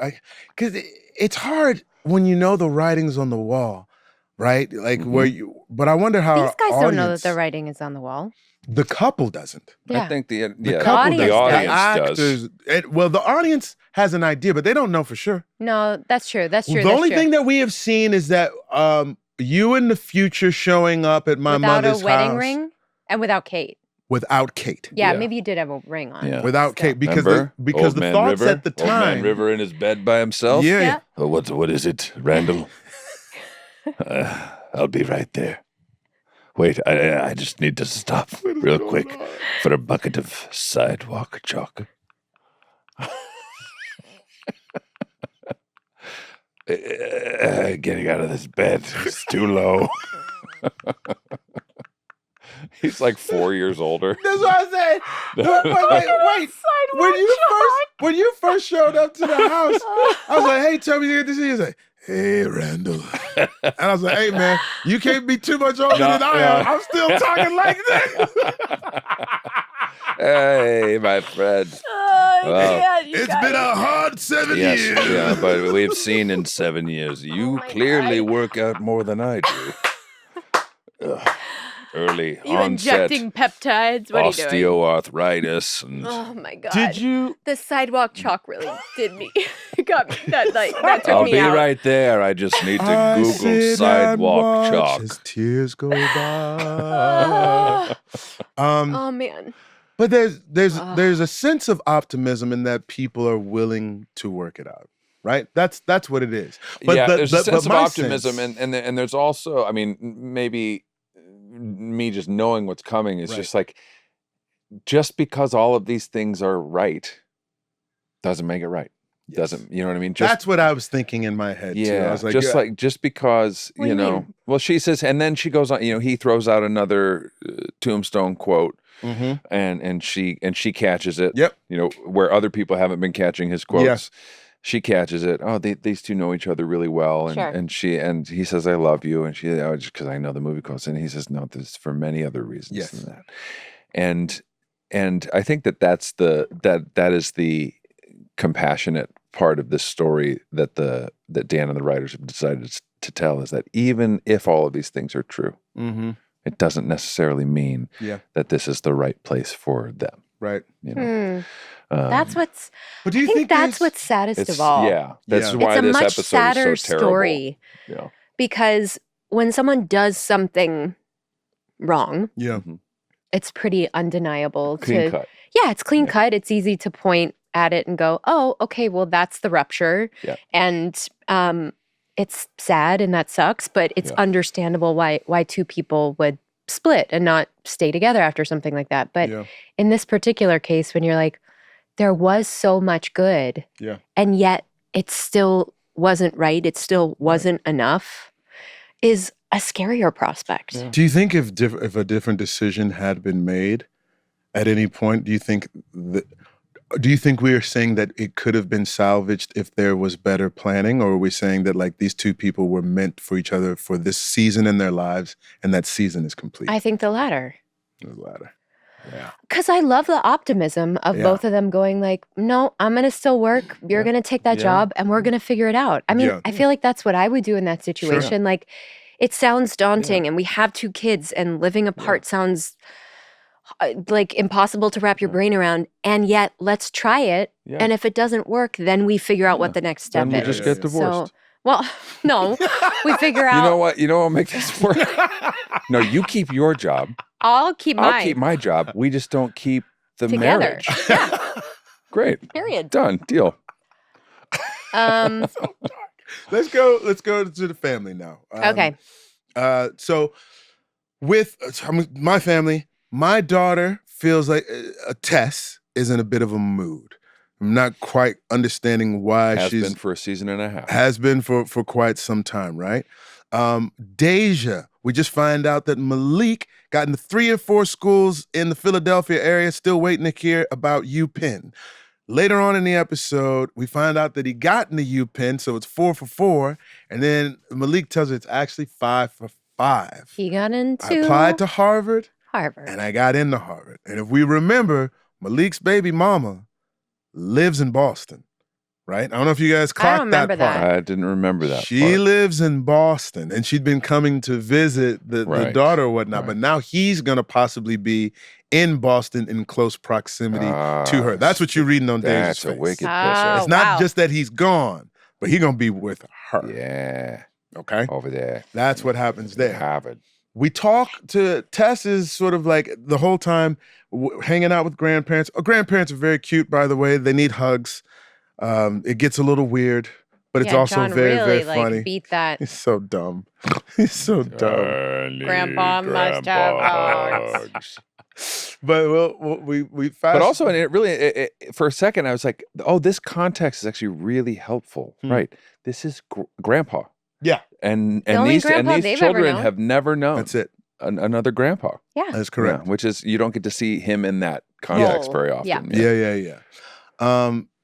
because it's hard when the writing's on the wall, right? Like but I wonder how these guys don't know that the writing is on the wall. The couple doesn't. Yeah. I think the couple, the audience does. The audience has an idea, but they don't know for sure. No, that's true. The only thing that we have seen is that you in the future showing up at my mother's house. Without a wedding ring and without Kate. Without Kate. Yeah, maybe you did have a ring on. Yeah. Without Kate. Because Old the Man thoughts River, at the time. Old Man River in his bed by himself. Yeah. Oh, what is it, Randall? I'll be right there. Wait, I just need to stop real quick for a bucket of sidewalk chalk. Getting out of this bed is too low. He's like 4 years older. That's what I say. Wait. When you first showed up to the house, I was like, "Hey, tell me this." He was like, hey, Randall. And I was like, hey, man, you can't be too much older than I am. I'm still talking like this. Hey, my friend. It's been a hard 7 years. Yeah, but we've seen in 7 years. You clearly work out more than I do. Early you onset. Injecting peptides? What are you doing? Osteoarthritis. And Oh my god! Did you? The sidewalk chalk really did me. It got me. That took me out. I'll be right there. I just need to Google sidewalk chalk. As tears go by. Oh man. But there's a sense of optimism in that people are willing to work it out, right? That's what it is. But there's a sense of optimism, and there's also, I mean, maybe me just knowing what's coming is just like, just because all of these things are right doesn't make it right. Yes. Doesn't, you know what I mean? That's what I was thinking in my head too. I was like, just because, you know, well, she says, and then she goes on, you know, he throws out another tombstone quote. Mm-hmm. And she catches it. Yep. You know, where other people haven't been catching his quotes. Yeah. She catches it. Oh, these two know each other really well. And and he says, I love you. And she, just because I know the movie quotes. And he says, no, this is for many other reasons than that. And I think that's that is the compassionate part of this story that Dan and the writers have decided to tell, is that even if all of these things are true, it doesn't necessarily mean that this is the right place for them. Right. You know? That's what's. But do you think that's what's saddest of all? Yeah, that's why it's this much episode sadder is so terrible. Story. Yeah. Because when someone does something wrong, it's pretty undeniable. Clean cut. Yeah, it's clean cut. It's easy to point at it and go, "Oh, okay, well that's the rupture," and it's sad and that sucks, but it's understandable why two people would split and not stay together after something like that. But in this particular case, when you're like, there was so much good, and yet it still wasn't right, it still wasn't enough, is a scarier prospect. Yeah. Do you think if a different decision had been made at any point, do you think we are saying that it could have been salvaged if there was better planning, or are we saying that like these two people were meant for each other for this season in their lives and that season is complete? I think the latter. The latter. Yeah. Because I love the optimism of both of them going like, no, I'm going to still work. You're going to take that job and we're going to figure it out. I mean, I feel like that's what I would do in that situation. Sure. Like, it sounds daunting and we have 2 kids and living apart sounds like impossible to wrap your brain around. And yet let's try it. Yeah. And if it doesn't work, then we figure out what the next step is. Then we just get divorced. So, well, no, we figure out. You know what? You know what'll make this work? No, you keep your job. I'll keep my job. We just don't keep the marriage. Yeah. Great. Period. Done. Deal. Let's go to the family now. Okay. So with my family, my daughter feels like Tess is in a bit of a mood. I'm not quite understanding why she's been for a season and a half. Has been for quite some time, right? Deja, we just find out that Malik got into 3 or 4 schools in the Philadelphia area, still waiting to hear about UPenn. Later on in the episode, we find out that he got into UPenn, so it's 4 for 4, and then Malik tells her it's actually 5 for 5. He got into... I applied to Harvard, and I got into Harvard. And if we remember, Malik's baby mama lives in Boston, right? I don't know if you guys clocked that part. I didn't remember that She lives in Boston, and she'd been coming to visit the daughter or whatnot, but now he's going to possibly be in Boston in close proximity to her. That's what you're reading on Deja's face. That's a wicked pisser. It's not just that he's gone, but he's going to be with her. Yeah. Okay? Over there. That's what happens there. Harvard. We talk to Tess is sort of like the whole time hanging out with grandparents. Grandparents are very cute, by the way. They need hugs. It gets a little weird, but it's also John very, really, very funny. Beat that. He's so dumb. He's so dumb. Grandpa must have hugs. But we fast. But also, and it really, for a second, I was like, oh, this context is actually really helpful. Right. This is Grandpa. Yeah. And these children have never known. That's it. Another grandpa. Yeah. That's correct. Yeah, which is, you don't get to see him in that context very often. Yeah.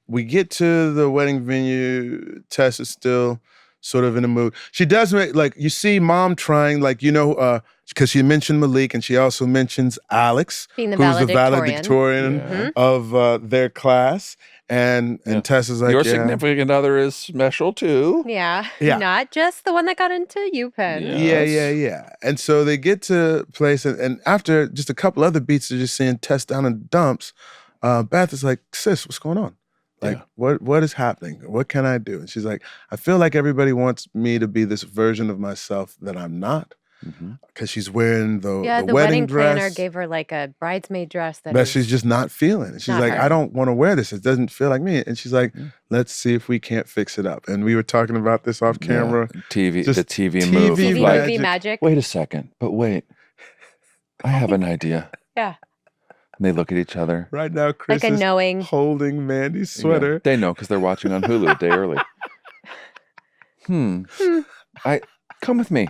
We get to the wedding venue. Tess is still sort of in a mood. She does make, like, you see mom trying, like, because she mentioned Malik and she also mentions Alex, being who's the valedictorian of their class. And Tess is like, your significant other is special too. Yeah. Not just the one that got into UPenn. Yeah. And so they get to place, and after just a couple other beats, they're just seeing Tess down in the dumps. Beth is like, sis, what's going on? Like, what is happening? What can I do? And she's like, I feel like everybody wants me to be this version of myself that I'm not. Because she's wearing the wedding dress. Planner gave her like a bridesmaid dress that she's just not feeling. And she's like, I don't want to wear this. It doesn't feel like me. And she's like, let's see if we can't fix it up. And we were talking about this off camera. The TV movie magic. Wait a second, but wait. I have an idea. Yeah. And they look at each other. Right now, Chris is holding Mandy's sweater. Yeah, they know because they're watching on Hulu a day early. Come with me.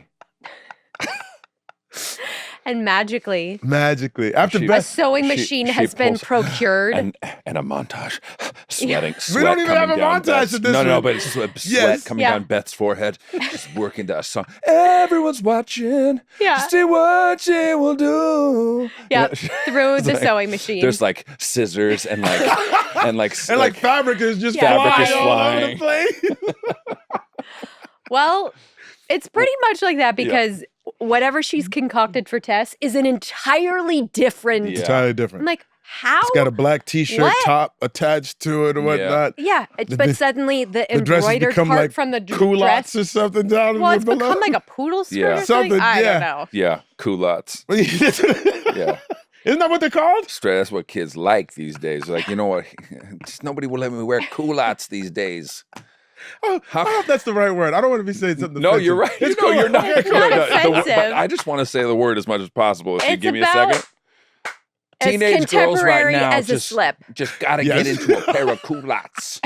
And magically, after a sewing machine has been procured. And a montage. Sweating. We don't even have a montage at this point. No, but it's sweat coming down Beth's forehead. Just working to a song. Everyone's watching. Yeah. See what she will do. Yeah. Through the sewing machine. There's like scissors and like fabric is just flying all over the place. Well, it's pretty much like that because whatever she's concocted for Tess is an entirely different. Entirely different. I'm like, how? It's got a black t-shirt top attached to it or whatnot. Yeah, but suddenly the embroidered part like from the culottes or something down. Well, it's become like a poodle skirt or something. I don't know. Yeah, culottes. Yeah. Isn't that what they're called? That's what kids like these days. Like, you know what? Just nobody will let me wear culottes these days. I don't know if that's the right word. I don't want to be saying something No, offensive. You're right. It's cool. You're not. It's not offensive. But I just want to say the word as much as possible. If you give me a second. As Teenage girls right now as a slip. Just got to get into a pair of culottes.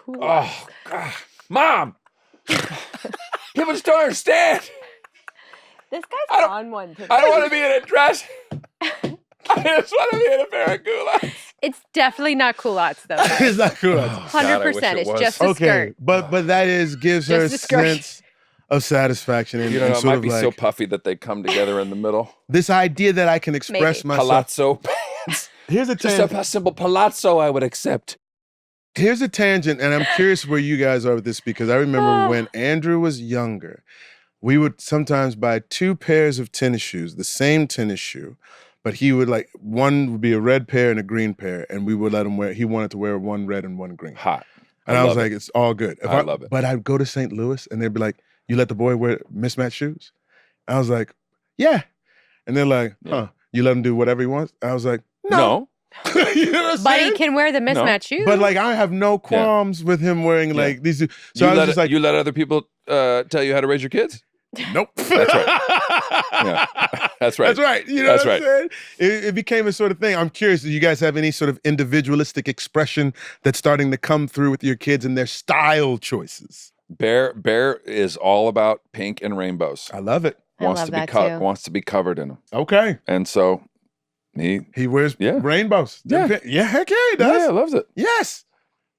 Oh, God. Mom! People just don't understand. This guy's on one today. I don't want to be in a dress. I just want to be in a pair of culottes. It's definitely not culottes, though. It's not culottes. 100%. It's just a skirt. But that gives her a sense of satisfaction. And, it might be so puffy that they come together in the middle. This idea that I can express myself. Palazzo pants. Here's a tangent. Just a simple palazzo I would accept. Here's a tangent, and I'm curious where you guys are with this because I remember when Andrew was younger, we would sometimes buy 2 pairs of tennis shoes, the same tennis shoe. But he would one would be a red pair and a green pair, and we would let him wear. He wanted to wear one red and one green. Hot. And I was like, it's all good. I love it. But I'd go to St. Louis, and they'd be like, you let the boy wear mismatched shoes? And I was like, yeah. And they're like, you let him do whatever he wants? I was like, no. You know what I'm saying? But he can wear the mismatched shoes. But I have no qualms with him wearing these. So I was just like, you let other people tell you how to raise your kids? Nope. That's right. Yeah. That's right. That's right. You know what I'm saying? It became a sort of thing. I'm curious, do you guys have any sort of individualistic expression that's starting to come through with your kids and their style choices? Bear is all about pink and rainbows. I love it. Wants to be covered in them. Okay. And so he wears rainbows. Yeah. Heck yeah, he does. Yeah, loves it. Yes.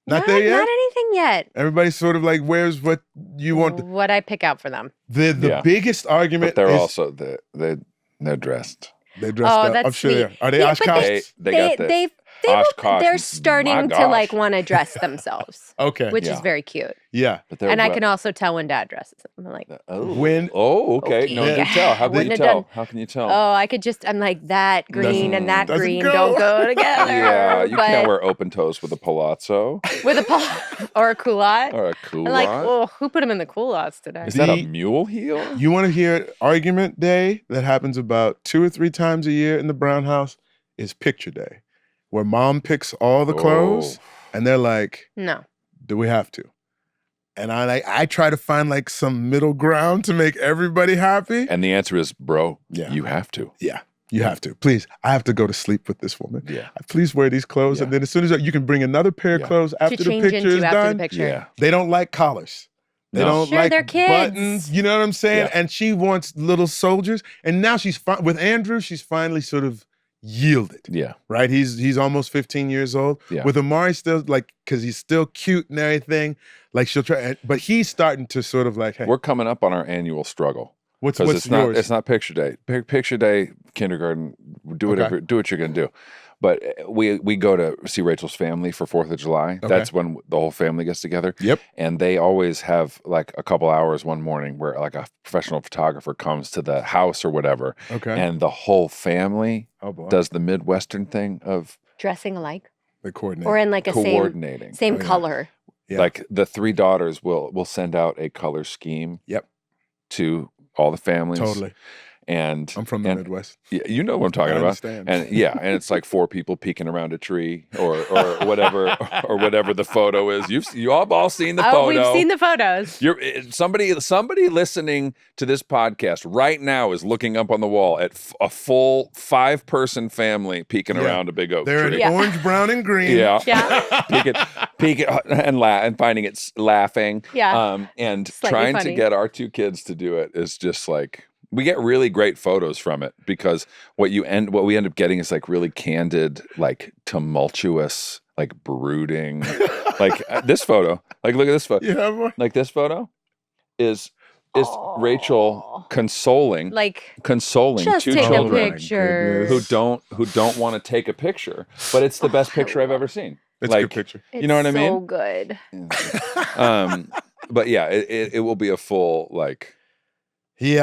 Not there yet? Not anything yet. Everybody sort of wears what you want. What I pick out for them. The biggest argument but they're also, they're dressed. They're dressed up. That's I'm sure sweet. Are they Oshkoshs? They got they're starting to want to dress themselves. Okay. Which is very cute. Yeah. And I can also tell when Dad dresses them. I'm like, when? Oh, okay. No, you tell. How can you tell? How can you tell? Oh, I could just, I'm like, that green and that green don't go together. Yeah, you can't wear open toes with a palazzo. Or a culotte. Or a culotte. I'm like, who put them in the culottes today? Is that a mule heel? You want to hear argument day that happens about 2 or 3 times a year in the Brown house is picture day, where mom picks all the clothes and they're like, no. Do we have to? And I try to find some middle ground to make everybody happy. And the answer is, bro, you have to. Yeah, you have to. Please, I have to go to sleep with this woman. Yeah. Please wear these clothes. Yeah. And then as soon as you can bring another pair of clothes after the picture is done. Yeah. They don't like collars. They don't like buttons. You know what I'm saying? Yeah. And she wants little soldiers. And now with Andrew, she's finally sort of yielded. Yeah. Right? He's almost 15 years old. Yeah. With Amari still, like, because he's still cute and everything, like she'll try, but he's starting to sort of like, hey. We're coming up on our annual struggle. What's it's yours? It's not picture day. Picture day, kindergarten, do whatever, do what you're going to do. But we go to see Rachel's family for 4th of July. Okay. That's when the whole family gets together. Yep. And they always have like a couple hours one morning where like a professional photographer comes to the house or whatever. Okay. And the whole family does the Midwestern thing of dressing alike. They coordinate. Or in like a coordinating. same color. Yeah. Like the 3 daughters will send out a color scheme. Yep. To all the families. Totally. And I'm from the Midwest. Yeah, you know what I'm talking about. Understand. And and it's like 4 people peeking around a tree or whatever or whatever the photo is. You all seen the photo. We've seen the photos. Somebody listening to this podcast right now is looking up on the wall at a full 5-person family peeking around a big oak They're tree. in orange, brown, and green. Yeah. peeking and finding it laughing. Yeah. And Slightly trying funny. to get our 2 kids to do it is just like. We get really great photos from it because what we end up getting is like really candid, like tumultuous, like brooding, like this photo. Like look at this photo. Yeah, boy. Like this photo is Rachel consoling just 2 take children a picture. who don't want to take a picture, but it's the best picture I've ever seen. It's a good picture. You know what I mean? So good. But yeah, it will be a full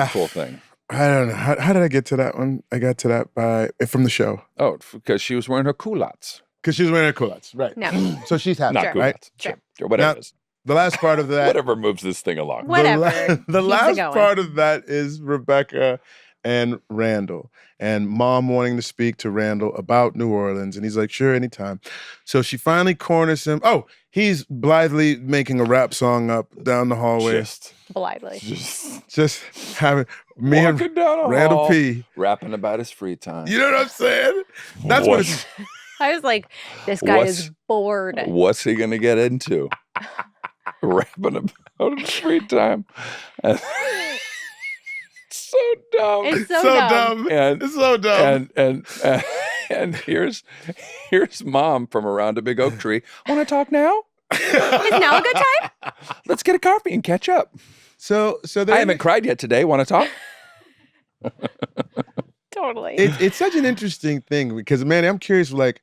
full thing. I don't know. How did I get to that one? I got to that from the show. Oh, because she was wearing her culottes. Because she was wearing her culottes, right? No. So she's happy, Not right? culottes. Sure. Whatever Now, it is. The last part of that. Whatever moves this thing along. Whatever. The Keeps last it going. part of that is Rebecca and Randall, and Mom wanting to speak to Randall about New Orleans, and he's like, "Sure, anytime." So she finally corners him. Oh, he's blithely making a rap song up down the hallway. Blithely. Just having me and Walking down a Randall hall, P. rapping about his free time. You know what I'm saying? That's what it's. I was like, this guy is bored. What's he gonna get into? Rapping about his free time. So dumb. It's so dumb. And It's so dumb. And here's Mom from around a big oak tree. Want to talk now? Is now a good time? Let's get a coffee and catch up. So I haven't cried yet today. Want to talk? Totally. It's such an interesting thing because, Mandy, I'm curious, like,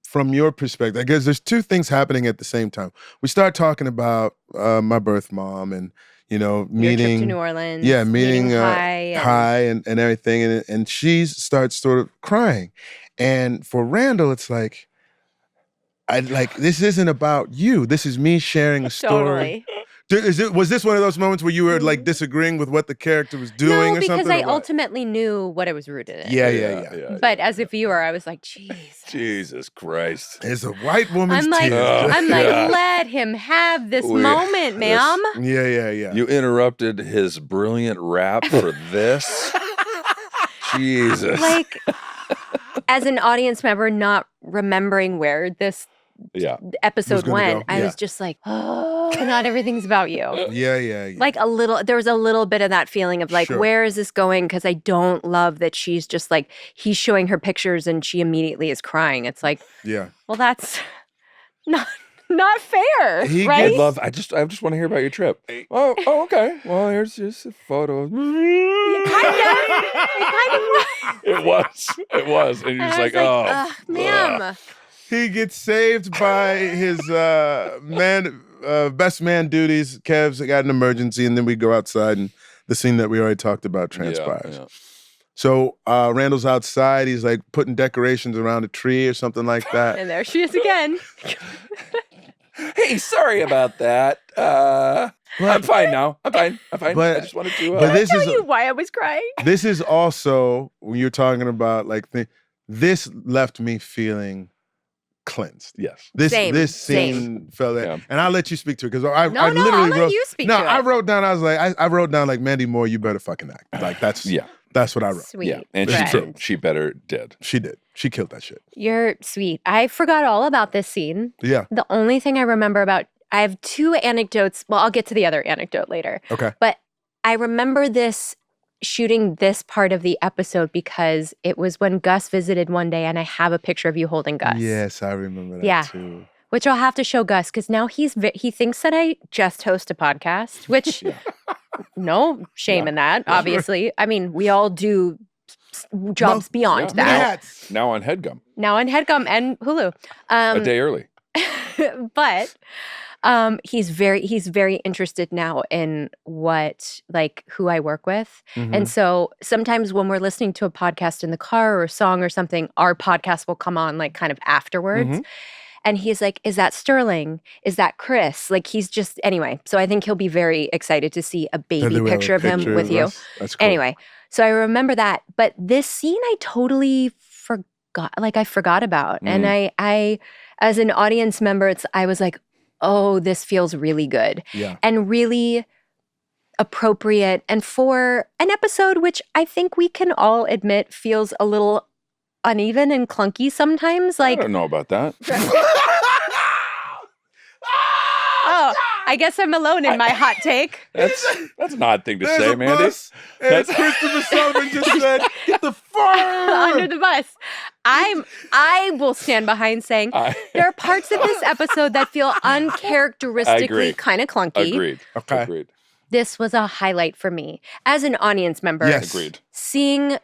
from your perspective, I guess there's 2 things happening at the same time. We start talking about my birth mom and, meeting your trip to New Orleans. Yeah, meeting High and everything, and she starts sort of crying, and for Randall, it's like, this isn't about you. This is me sharing a story. Totally. Was this one of those moments where you were like disagreeing with what the character was doing no, or something? because I ultimately knew what it was rooted in. Yeah. But as a viewer, I was like, Jesus Christ. It's a white woman's I'm like, tears. let him have this moment, ma'am. Yeah. You interrupted his brilliant rap for this? Jesus. Like, as an audience member, not remembering where this episode went, I was just like, oh, not everything's about you. Yeah. Like there was a little bit of that feeling of like, where is this going? Because I don't love that she's just like, he's showing her pictures and she immediately is crying. It's like, well, that's not fair, right? I just want to hear about your trip. Oh, okay. Well, here's just a photo. It was. And you're just like, ma'am. He gets saved by his best man duties. Kev's got an emergency, and then we go outside, and the scene that we already talked about transpires. Yeah. So Randall's outside. He's like putting decorations around a tree or something like that. And there she is again. Hey, sorry about that. I'm fine now. I'm fine. But, I just wanted to. But this tell is you why I was crying. This is also when you're talking about like this left me feeling cleansed. Yes. This Same. scene felt that, Yeah. and I'll let you speak to it because I I'll literally let wrote. you speak No, to it. I wrote down. I was like, I wrote down like Mandy Moore. You better fucking act. Like that's what I wrote. Sweet. Yeah, and friend. she better did. She did. She killed that shit. You're sweet. I forgot all about this scene. Yeah. The only thing I remember I have 2 anecdotes. Well, I'll get to the other anecdote later. Okay. But I remember this shooting this part of the episode because it was when Gus visited one day, and I have a picture of you holding Gus. Yes, I remember that too. Which I'll have to show Gus because now he thinks that I just host a podcast, which no shame in that, obviously. I mean, we all do jobs beyond that. Now on HeadGum. Now on HeadGum and Hulu. A day early. But he's very interested now in who I work with. Mm-hmm. And so sometimes when we're listening to a podcast in the car or a song or something, our podcast will come on kind of afterwards. Mm-hmm. And he's like, is that Sterling? Is that Chris? He's just, anyway. So I think he'll be very excited to see a baby picture of him with you. That's cool. Anyway, so I remember that. But this scene I totally forgot, I forgot about. And I, as an audience member, I was like, oh, this feels really good. Yeah. And really appropriate. And for an episode, which I think we can all admit feels a little uneven and clunky sometimes. I don't know about that. Oh, I guess I'm alone in my hot take. That's an odd thing to say, Mandy. As Christopher Sullivan just said, get the fire under the bus. I will stand behind saying there are parts of this episode that feel uncharacteristically kind of clunky. Agreed. Okay. Agreed. This was a highlight for me as an audience member. Yes. Agreed. Seeing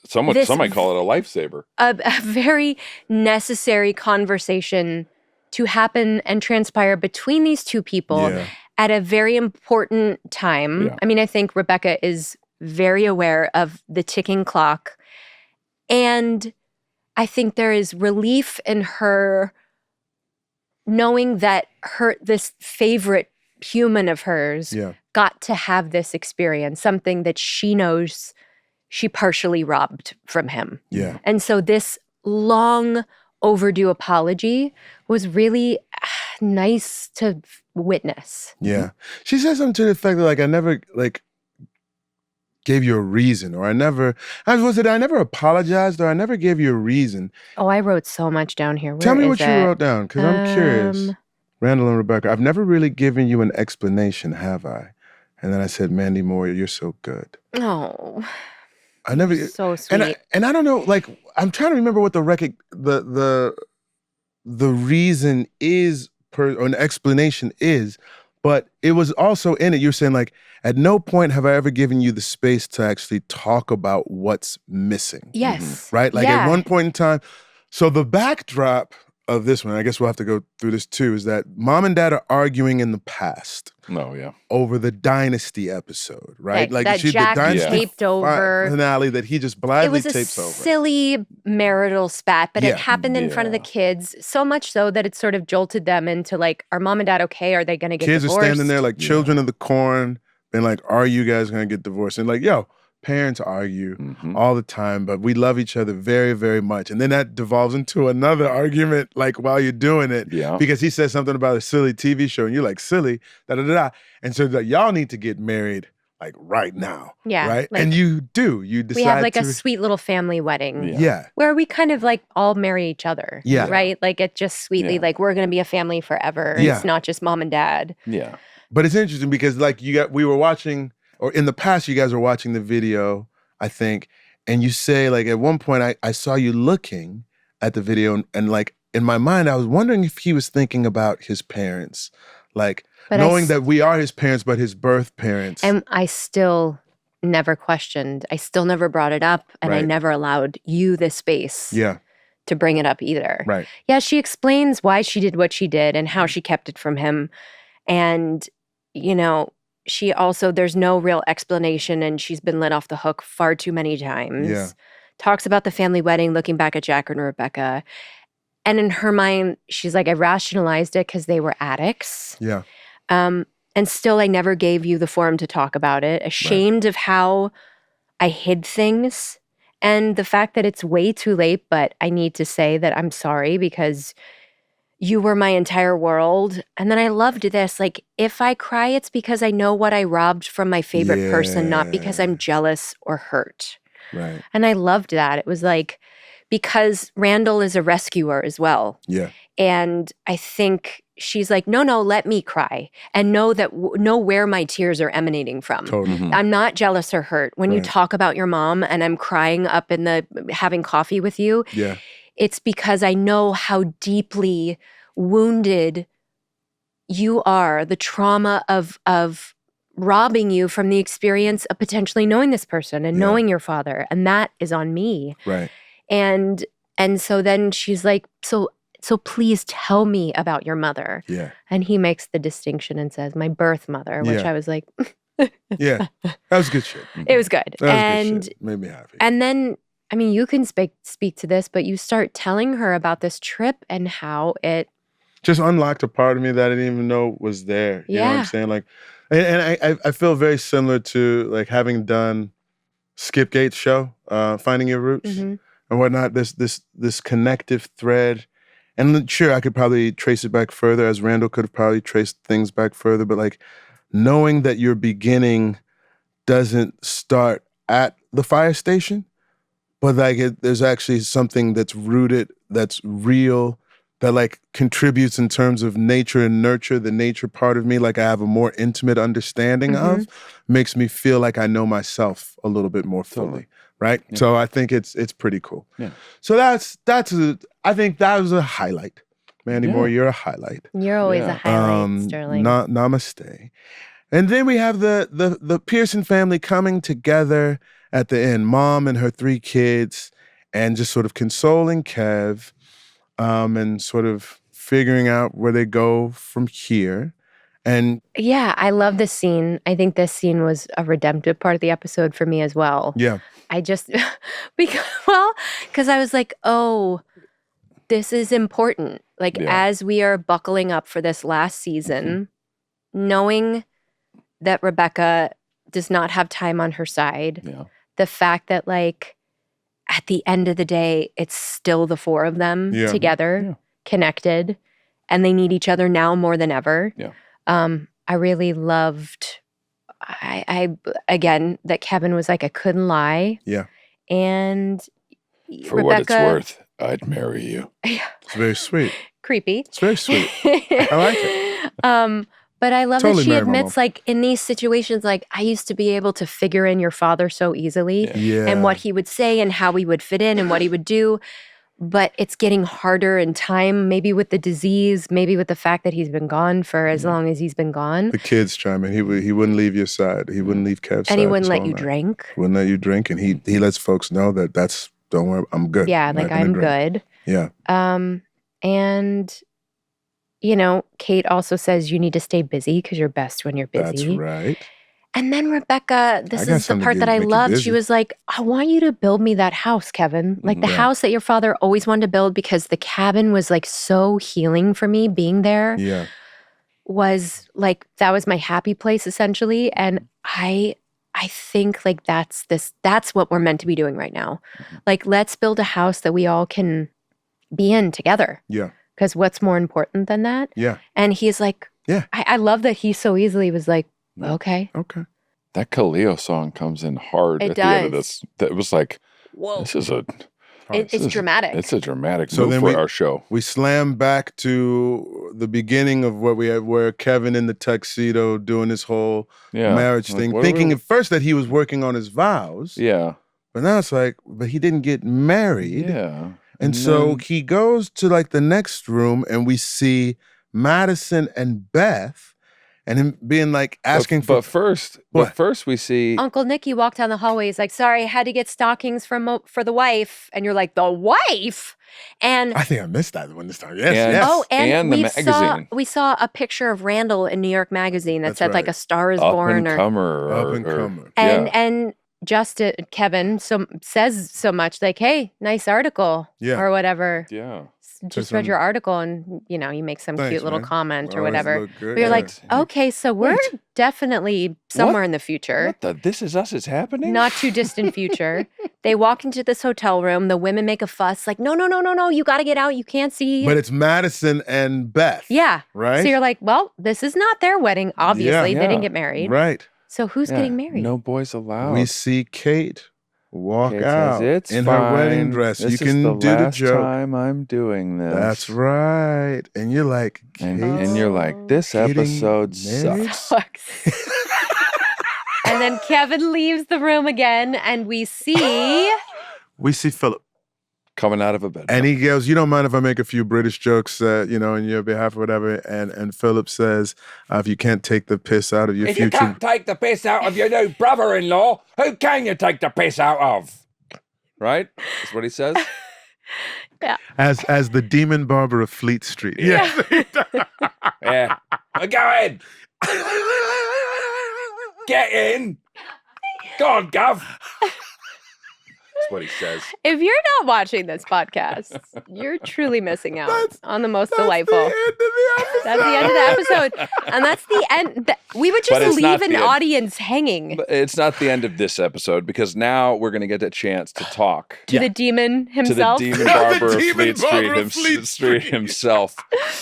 some might call it a lifesaver. A very necessary conversation to happen and transpire between these two people at a very important time. Yeah. I mean, I think Rebecca is very aware of the ticking clock. And I think there is relief in her knowing that this favorite human of hers got to have this experience, something that she knows she partially robbed from him. Yeah. And so this long overdue apology was really nice to witness. Yeah. She said something to the effect that I never gave you a reason, or I never apologized, or I never gave you a reason. Oh, I wrote so much down here. Tell me what you wrote down, because I'm curious. Randall and Rebecca, I've never really given you an explanation, have I? And then I said, Mandy Moore, you're so good. Oh. I never so sweet. And I don't know, I'm trying to remember what the reason is or an explanation is, but it was also in it. You're saying at no point have I ever given you the space to actually talk about what's missing. Yes. Right? At one point in time. So the backdrop of this one, I guess we'll have to go through this too, is that mom and dad are arguing in the past. Oh, yeah. Over the Dynasty episode, right? That Jack the Dynasty taped over. finale that he just blithely tapes over. It was a silly marital spat, but it happened in front of the kids, so much so that it sort of jolted them into are mom and dad okay? Are they going to get divorced? Kids are standing there like children of the corn, being are you guys going to get divorced? And parents argue all the time, but we love each other very, very much. And then that devolves into another argument, while you're doing it. Yeah. Because he says something about a silly TV show, and you're like, silly, da-da-da-da. And so y'all need to get married, right now. Yeah. Right? And you do. You decide we have a sweet little family wedding. Yeah. Where we kind of all marry each other. Yeah. Right? It just sweetly, we're going to be a family forever. Yeah. It's not just mom and dad. Yeah. But it's interesting because we were watching, or in the past, you guys were watching the video, I think, and you say, at one point, I saw you looking at the video, and in my mind, I was wondering if he was thinking about his parents, knowing that we are his parents, but his birth parents. And I still never questioned. I still never brought it up, and I never allowed you the space to bring it up either. Right. Yeah, she explains why she did what she did and how she kept it from him. And, she also, there's no real explanation, and she's been let off the hook far too many times. Yeah. Talks about the family wedding, looking back at Jack and Rebecca. And in her mind, she's like, I rationalized it because they were addicts. Yeah. And still, I never gave you the forum to talk about it. Ashamed of how I hid things. And the fact that it's way too late, but I need to say that I'm sorry because you were my entire world. And then I loved this. If I cry, it's because I know what I robbed from my favorite person, not because I'm jealous or hurt. Right. And I loved that. It was because Randall is a rescuer as well. Yeah. And I think she's like, no, let me cry and know where my tears are emanating from. Totally. Mm-hmm. I'm not jealous or hurt. When you talk about your mom and I'm crying up in having coffee with you, it's because I know how deeply wounded you are, the trauma of robbing you from the experience of potentially knowing this person and knowing your father. And that is on me. Right. And so then she's like, so please tell me about your mother. Yeah. And he makes the distinction and says, my birth mother, which I was like, yeah, that was good shit. It was good. That was good shit. Made me happy. And then, I mean, you can speak to this, but you start telling her about this trip and how it just unlocked a part of me that I didn't even know was there. You know what I'm saying? Like, and I feel very similar to like having done Skip Gates' show, Finding Your Roots and whatnot. This connective thread. And sure, I could probably trace it back further, as Randall could have probably traced things back further. But like knowing that your beginning doesn't start at the fire station, but like there's actually something that's rooted, that's real, that like contributes in terms of nature and nurture, the nature part of me, like I have a more intimate understanding of, makes me feel like I know myself a little bit more fully. Totally. Right? Yeah. So I think it's pretty cool. Yeah. So I think that was a highlight. Mandy Moore, you're a highlight. You're always a highlight, Sterling. Namaste. And then we have the Pearson family coming together at the end, mom and her 3 kids, and just sort of consoling Kev, and sort of figuring out where they go from here. And yeah, I love this scene. I think this scene was a redemptive part of the episode for me as well. Yeah. I just, because I was like, oh, this is important. Like as we are buckling up for this last season, knowing that Rebecca does not have time on her side, the fact that like at the end of the day, it's still the 4 of them together, connected, and they need each other now more than ever. Yeah. I really loved, I again, that Kevin was like, I couldn't lie. Yeah. And for Rebecca, what it's worth, I'd marry you. It's very sweet. Creepy. It's very sweet. I like it. But I love that she admits, like, in these situations, like, I used to be able to figure in your father so easily and what he would say and how he would fit in and what he would do. But it's getting harder in time, maybe with the disease, maybe with the fact that he's been gone for as long as he's been gone. The kids chime in. He wouldn't leave your side. He wouldn't leave Kev's side. And he wouldn't let you drink. Wouldn't let you drink. And he lets folks know that don't worry, I'm good. Yeah, like I'm good. Yeah. And, you know, Kate also says you need to stay busy because you're best when you're busy. That's right. And then Rebecca, this is the part that I loved. She was like, I want you to build me that house, Kevin. Like the house that your father always wanted to build, because the cabin was like so healing for me being there. Yeah. Was like, that was my happy place essentially. And I think like that's what we're meant to be doing right now. Like, let's build a house that we all can be in together. Yeah. Because what's more important than that? Yeah. And he's like, I love that he so easily was like, okay. That Khalil song comes in hard at the end of this. That was like, whoa, this is it's dramatic. It's a dramatic move for our show. We slam back to the beginning of what we had, where Kevin in the tuxedo doing his whole marriage thing, thinking at first that he was working on his vows. Yeah. But now it's like, but he didn't get married. Yeah. And so he goes to like the next room and we see Madison and Beth. And him being like asking but first we see Uncle Nicky walk down the hallway. He's like, "Sorry, I had to get stockings for the wife." And you're like, "The wife?" And I think I missed that one this time. Yes. Oh, and the magazine. We saw a picture of Randall in New York Magazine that said like "A Star Is Born" Up and comer. And just Kevin says so much like, "Hey, nice article," or whatever. Yeah. Just read your article and, you know, you make some cute little comment or whatever. But you're like, okay, so we're definitely somewhere in the future. What the This Is Us is happening? Not too distant future. They walk into this hotel room. The women make a fuss like, no, you got to get out. You can't see. But it's Madison and Beth. Yeah. Right? So you're like, well, this is not their wedding. Obviously, they didn't get married. Right. So who's getting married? No boys allowed. We see Kate walk Kate out says, it's in fine. her wedding dress. This You is can the do the last joke. time I'm doing this. That's right. And you're like, And you're like, this getting episode married? sucks. And then Kevin leaves the room again, and we see Philip. Coming out of a bed. And he goes, you don't mind if I make a few British jokes, in your behalf or whatever? And Philip says, if you can't take the piss out of your If future... you can't take the piss out of your new brother-in-law, who can you take the piss out of? Right? That's what he says. yeah. As the demon barber of Fleet Street. Yeah. Yeah. Go in. Get in. Go on, Gov. That's what he says. If you're not watching this podcast, you're truly missing out on the most delightful. That's the end of the episode. That's the end of the episode. And that's the end. We would just leave an audience hanging. But it's not the end of this episode because now we're going to get a chance to talk To the demon himself. To the demon barber The of demon Fleet barber of Street, Fleet Street. himself.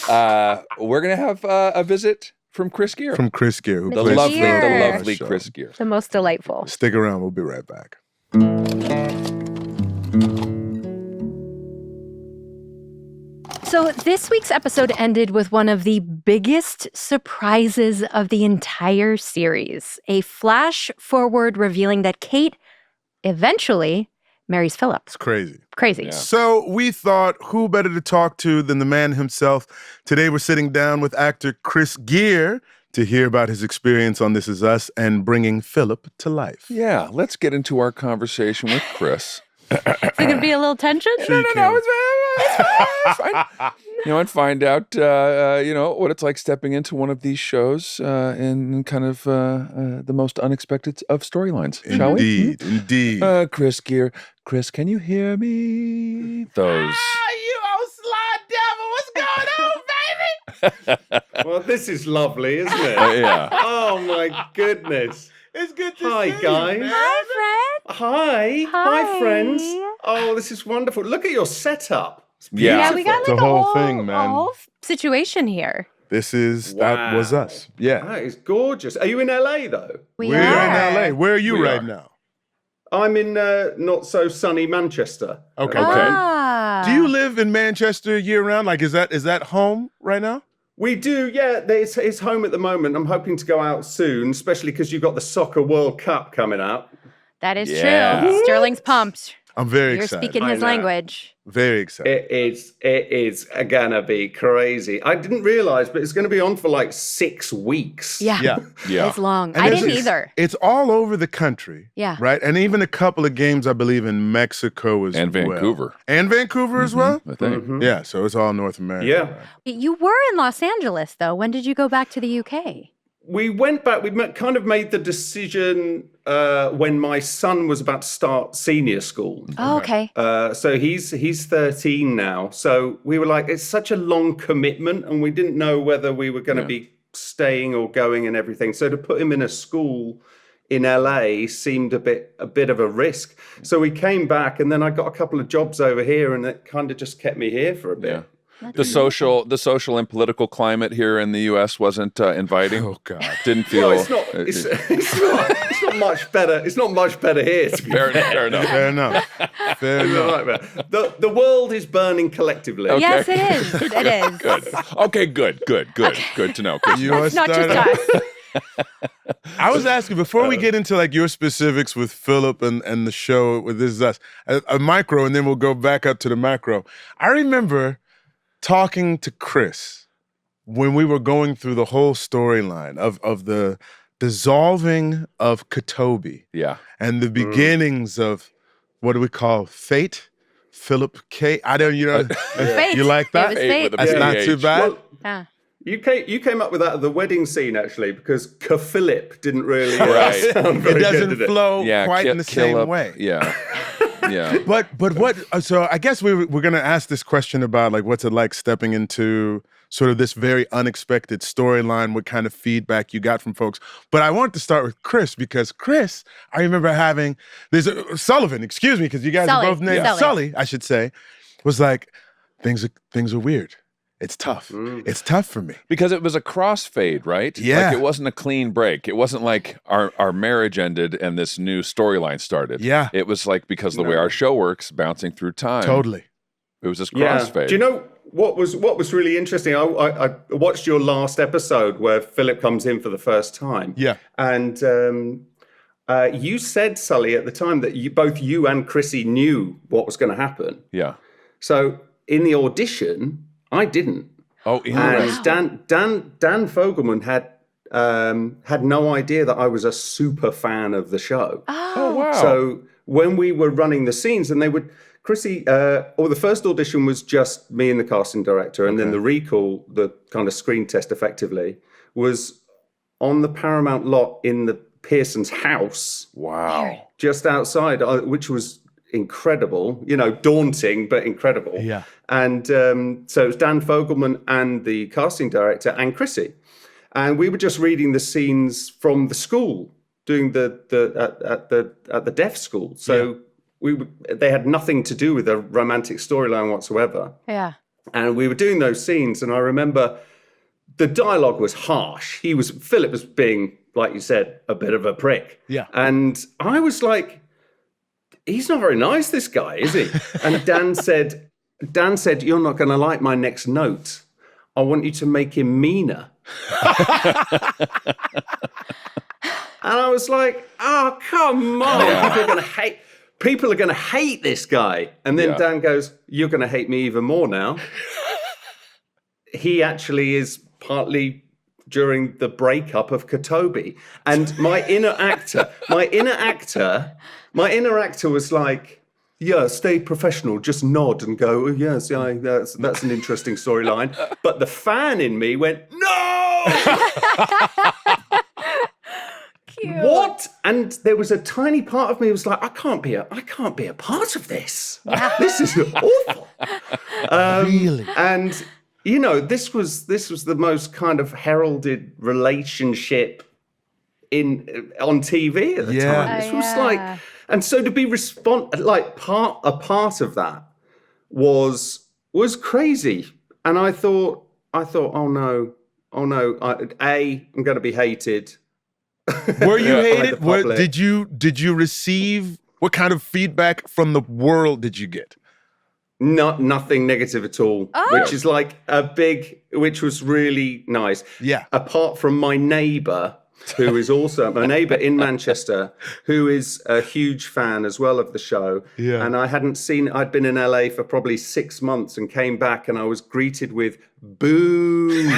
We're going to have a visit from Chris Geere. From Chris Geere. Who The plays lovely- Philip the on our lovely show. Chris Geere. The most delightful. Stick around. We'll be right back. So this week's episode ended with one of the biggest surprises of the entire series. A flash forward revealing that Kate eventually marries Phillip. It's crazy. Crazy. Yeah. So we thought, who better to talk to than the man himself? Today we're sitting down with actor Chris Geere to hear about his experience on This Is Us and bringing Phillip to life. Yeah, let's get into our conversation with Chris. Is there going to be a little tension? No, it's fine. And find out, what it's like stepping into one of these shows in kind of the most unexpected of storylines, shall we? Indeed. Chris Geere. Chris, can you hear me? Those. You old sly devil, what's going on, baby? Well, this is lovely, isn't it? Yeah. Oh, my goodness. It's good to Hi, see guys. you, man. Hi, Fred. Hi. Hi. Hi, friends. Oh, this is wonderful. Look at your setup. It's Yeah. Yeah, we got It's like a whole thing, man. a whole situation here. That was Wow. us. Yeah. That is gorgeous. Are you in LA, though? We're in LA. Where are you We right are. now? I'm in not so sunny Manchester. Okay. Ah. Do you live in Manchester year round? Like, is that home right now? We do, yeah. It's home at the moment. I'm hoping to go out soon, especially because you've got the Soccer World Cup coming up. That is Yeah. true. Sterling's pumped. I'm very You're excited. speaking I his know. language. Very excited. It is gonna be crazy. I didn't realize, but it's gonna be on for like 6 weeks. Yeah. Yeah. Yeah. It's long. And I it's- didn't either. It's all over the country. Yeah. Right? And even a couple of games, I believe, in Mexico as And well. Vancouver. And Vancouver as well? I think. Mhm. Yeah, so it's all North America. Yeah. right? You were in Los Angeles, though. When did you go back to the UK? We went back. Kind of made the decision when my son was about to start senior school. Oh, okay. So he's 13 now. So we were like, it's such a long commitment, and we didn't know whether we were going to be staying or going and everything. So to put him in a school in LA seemed a bit of a risk. So we came back, and then I got a couple of jobs over here, and it kind of just kept me here for a bit. Yeah. The social and political climate here in the U.S. wasn't inviting. Oh, God. Didn't feel. Well, it's not much better. It's not much better here. To be fair fair. enough. Fair enough. Fair enough. Right, man. The world is burning collectively. Okay. Yes, it is. It is. Good. Okay. Good to know. Chris. You want It's to not just start us. I was asking, before we get into like your specifics with Phillip and the show with This Is Us, a micro, and then we'll go back up to the macro. I remember talking to Chris when we were going through the whole storyline of the dissolving of KaToby Yeah. and the beginnings of what do we call fate? Phillip K. I don't, Fate. you like that? It was fate. With a That's not PH. too bad. Well, Yeah. you came up with that at the wedding scene actually because Phillip didn't really Right. sound It very good, doesn't did it? flow Yeah. quite in the same up. way. Yeah. Yeah. But what? So I guess we're going to ask this question about like what's it like stepping into sort of this very unexpected storyline. What kind of feedback you got from folks? But I want to start with Chris because Chris, I remember having Sullivan. Excuse me, because you guys are Sully. both named Yeah. Sully. I should say, was like things are weird. It's tough. It's tough for me. Because it was a crossfade, right? Yeah. Like it wasn't a clean break. It wasn't like our marriage ended and this new storyline started. Yeah. It was like because of the way our show works, bouncing through time. Totally. It was this crossfade. Do you know what was really interesting? I watched your last episode where Philip comes in for the first time. Yeah. And you said, Sully, at the time that both you and Chrissy knew what was going to happen. Yeah. So in the audition, I didn't. Oh, interesting. And Dan Fogelman had no idea that I was a super fan of the show. Oh, wow. So when we were running the scenes, and Chrissy, the first audition was just me and the casting director, and then the recall, the kind of screen test effectively, was on the Paramount lot in the Pearson's house. Wow. Just outside, which was incredible, daunting, but incredible. Yeah. And so it was Dan Fogelman and the casting director and Chrissy. And we were just reading the scenes from the school, doing at the deaf school. So they had nothing to do with a romantic storyline whatsoever. Yeah. And we were doing those scenes, and I remember the dialogue was harsh. Philip was being, like you said, a bit of a prick. Yeah. And I was like, he's not very nice, this guy, is he? And Dan said, you're not going to like my next note. I want you to make him meaner. And I was like, oh, come on. People are going to hate this guy. And then Dan goes, you're going to hate me even more now. He actually is partly during the breakup of KaToby. And my inner actor was like, yeah, stay professional, just nod and go, oh, yes, yeah, that's an interesting storyline. But the fan in me went, no! Cute. What? And there was a tiny part of me who was like, I can't be a part of this. This is awful. Really? And this was the most kind of heralded relationship on TV at the time. This was like, and so to be a part of that was crazy. And I thought, oh no, I'm going to be hated. Were you hated? Did you receive, what kind of feedback from the world did you get? Nothing negative at all, which is which was really nice. Yeah. Apart from my neighbour, who is also a neighbour in Manchester, who is a huge fan as well of the show. Yeah. And I'd been in LA for probably 6 months and came back and I was greeted with boo.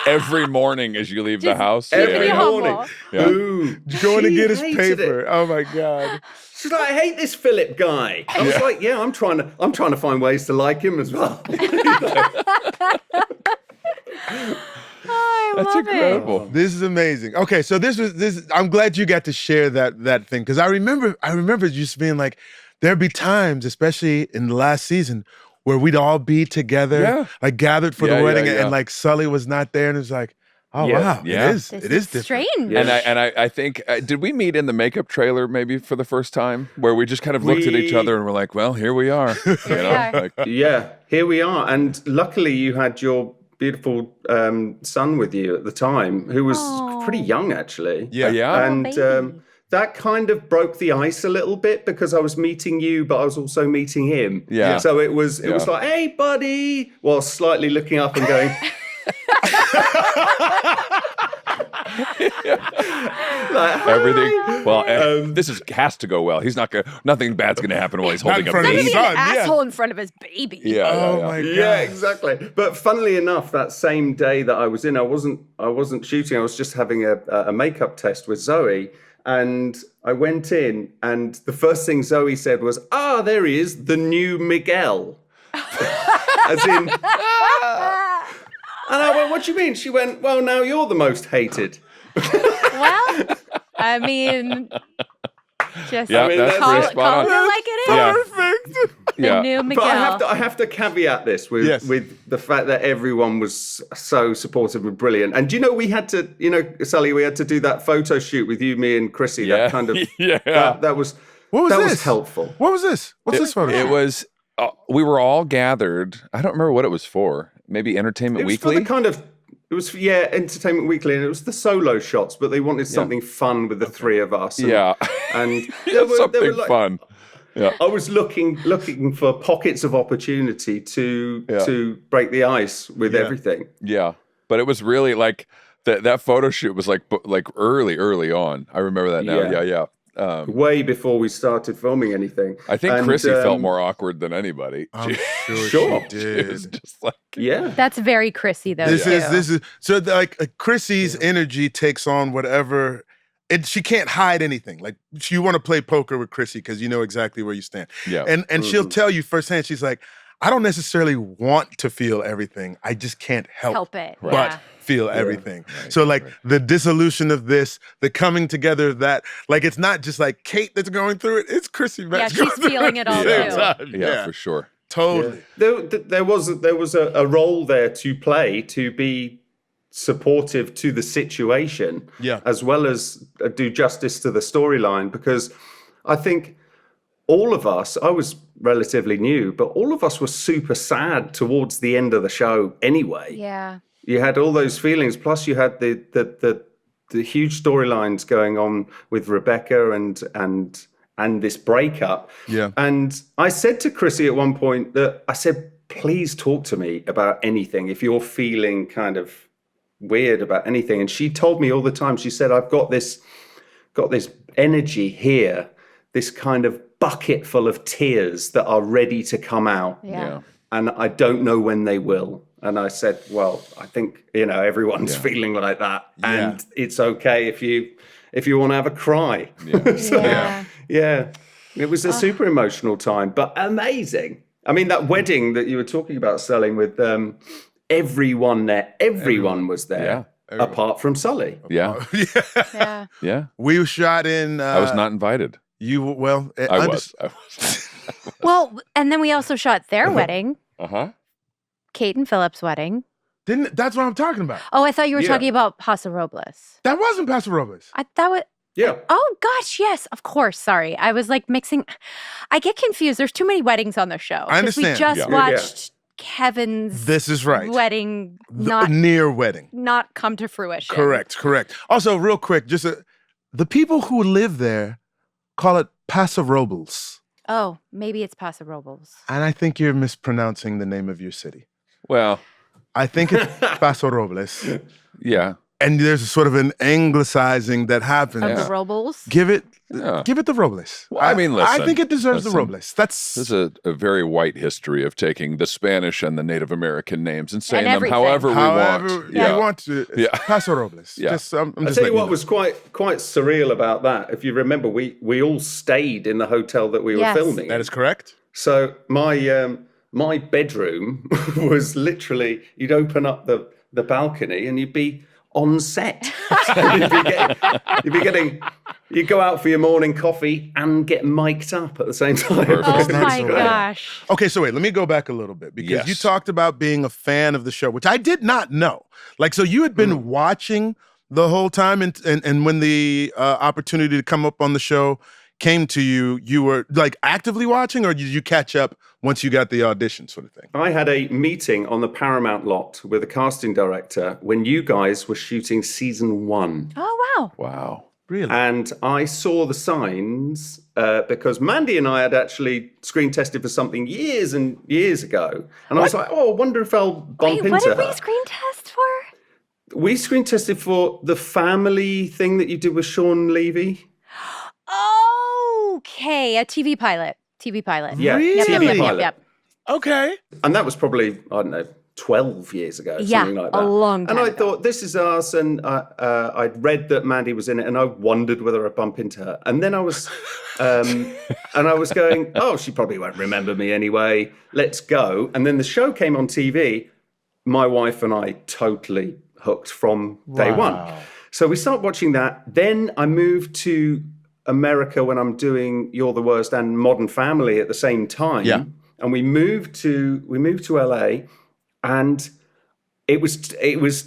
Every morning as you leave the house. Every morning. Yeah. Boo. Going to get his paper. Oh my God. She's like, I hate this Philip guy. I was like, yeah, I'm trying to find ways to like him as well. That's incredible. This is amazing. Okay, so this. I'm glad you got to share that thing, because I remember just being like, there'd be times, especially in the last season, where we'd all be together, like gathered for the wedding, and like Sully was not there, and it's like, oh wow, it is different. Strange. Yeah. And I think did we meet in the makeup trailer maybe for the first time, where we just kind of looked at each other and we're like, well, here we are. Here we are, and luckily you had your beautiful son with you at the time, who was pretty young actually. And that kind of broke the ice a little bit, because I was meeting you, but I was also meeting him. Yeah. So it was like, hey buddy, while slightly looking up and going. Everything. Well, this has to go well. He's not gonna. Nothing bad's gonna happen while he's holding a baby. He's an asshole in front of his baby. Oh my God. Yeah, exactly. But funnily enough, that same day that I was in, I wasn't shooting. I was just having a makeup test with Zoe, and I went in, and the first thing Zoe said was, there he is, the new Miguel. As in. And I went, what do you mean? She went, well, now you're the most hated. Well, I mean, just call it like it is. Perfect. The new Miguel. But I have to caveat this with the fact that everyone was so supportive and brilliant. And do you know, we had to, Sully, we had to do that photo shoot with you, me, and Chrissy. That kind of, that was, what was that this? was helpful. What was this? What's this photo? It was we were all gathered. I don't remember what it was for. Maybe Entertainment Weekly? It was Entertainment Weekly, and it was the solo shots, but they wanted something fun with the three of us. And, and something fun. Yeah. I was looking for pockets of opportunity to break the ice with everything. Yeah, but it was really like that photo shoot was like early on. I remember that now. Yeah. Way before we started filming anything. I think Chrissy felt more awkward than anybody. I'm sure Sure. she did. She was just like, That's very Chrissy, though. This is so like Chrissy's energy takes on whatever. She can't hide anything. Like you want to play poker with Chrissy because you know exactly where you stand. Yeah. And she'll tell you firsthand. She's like, I don't necessarily want to feel everything. I just can't help it. but feel everything. Right, so like the dissolution of this, the coming together of that, like it's not just like Kate that's going through it. It's Chrissy. Yeah, she's feeling it all too. Yeah, for sure. Totally. Yeah. There was a role there to play to be supportive to the situation, as well as do justice to the storyline, because I think all of us, I was relatively new, but all of us were super sad towards the end of the show anyway. Yeah. You had all those feelings, plus you had the huge storylines going on with Rebecca and this breakup. Yeah. And I said to Chrissy at one point please talk to me about anything if you're feeling kind of weird about anything. And she told me all the time, she said, I've got this energy here, this kind of bucket full of tears that are ready to come out. Yeah. And I don't know when they will. And I said, well, I think, everyone's feeling like that. Yeah. And it's okay if you want to have a cry. Yeah. It was a super emotional time, but amazing. I mean, that wedding that you were talking about, Selling, with everyone there, everyone was there. Yeah. Apart from Sully. Yeah. Yeah. We shot in... I was not invited. I was. Well, and then we also shot their wedding. Kate and Philip's wedding. That's what I'm talking about. Oh, I thought you were talking about Paso Robles. That wasn't Paso Robles. That was... Yeah. Oh, gosh, yes, of course. Sorry. I was like mixing... I get confused. There's too many weddings on the show. I understand. We just watched Kevin's This is right. wedding, near wedding. Not come to fruition. Correct. Also, real quick, just the people who live there call it Paso Robles. Oh, maybe it's Paso Robles. And I think you're mispronouncing the name of your city. Well, I think it's Paso Robles. Yeah. And there's a sort of an anglicizing that happens. Of the Robles? Give it the Robles. Well, I mean, listen. I think it deserves the Robles. This is a very white history of taking the Spanish and the Native American names and saying them however we want. You want to. Paso Robles. Yeah. I'll tell you what was quite surreal about that. If you remember, we all stayed in the hotel that we were filming. That is correct. So my bedroom was literally, you'd open up the balcony and you'd be on set. You'd go out for your morning coffee and get mic'd up at the same time. Oh my gosh. Okay, so wait, let me go back a little bit because you talked about being a fan of the show, which I did not know. Like, so you had been watching the whole time and when the opportunity to come up on the show came to you, you were like actively watching, or did you catch up once you got the audition sort of thing? I had a meeting on the Paramount lot with a casting director when you guys were shooting season 1. Oh, wow. Wow. Really? And I saw the signs because Mandy and I had actually screen tested for something years and years ago. And I was like, I wonder if I'll bump into her. What did we screen test for? We screen tested for the family thing that you did with Sean Levy. Okay, a TV pilot. Yeah, really? Yep. Okay. And that was probably, I don't know, 12 years ago, something like that. A long time And I ago. thought, this is us. And I'd read that Mandy was in it, and I wondered whether I'd bump into her. And then I was, going, oh, she probably won't remember me anyway. Let's go. And then the show came on TV. My wife and I totally hooked from day one. So we start watching that. Then I moved to America when I'm doing You're the Worst and Modern Family at the same time. Yeah. And we moved to LA, and it was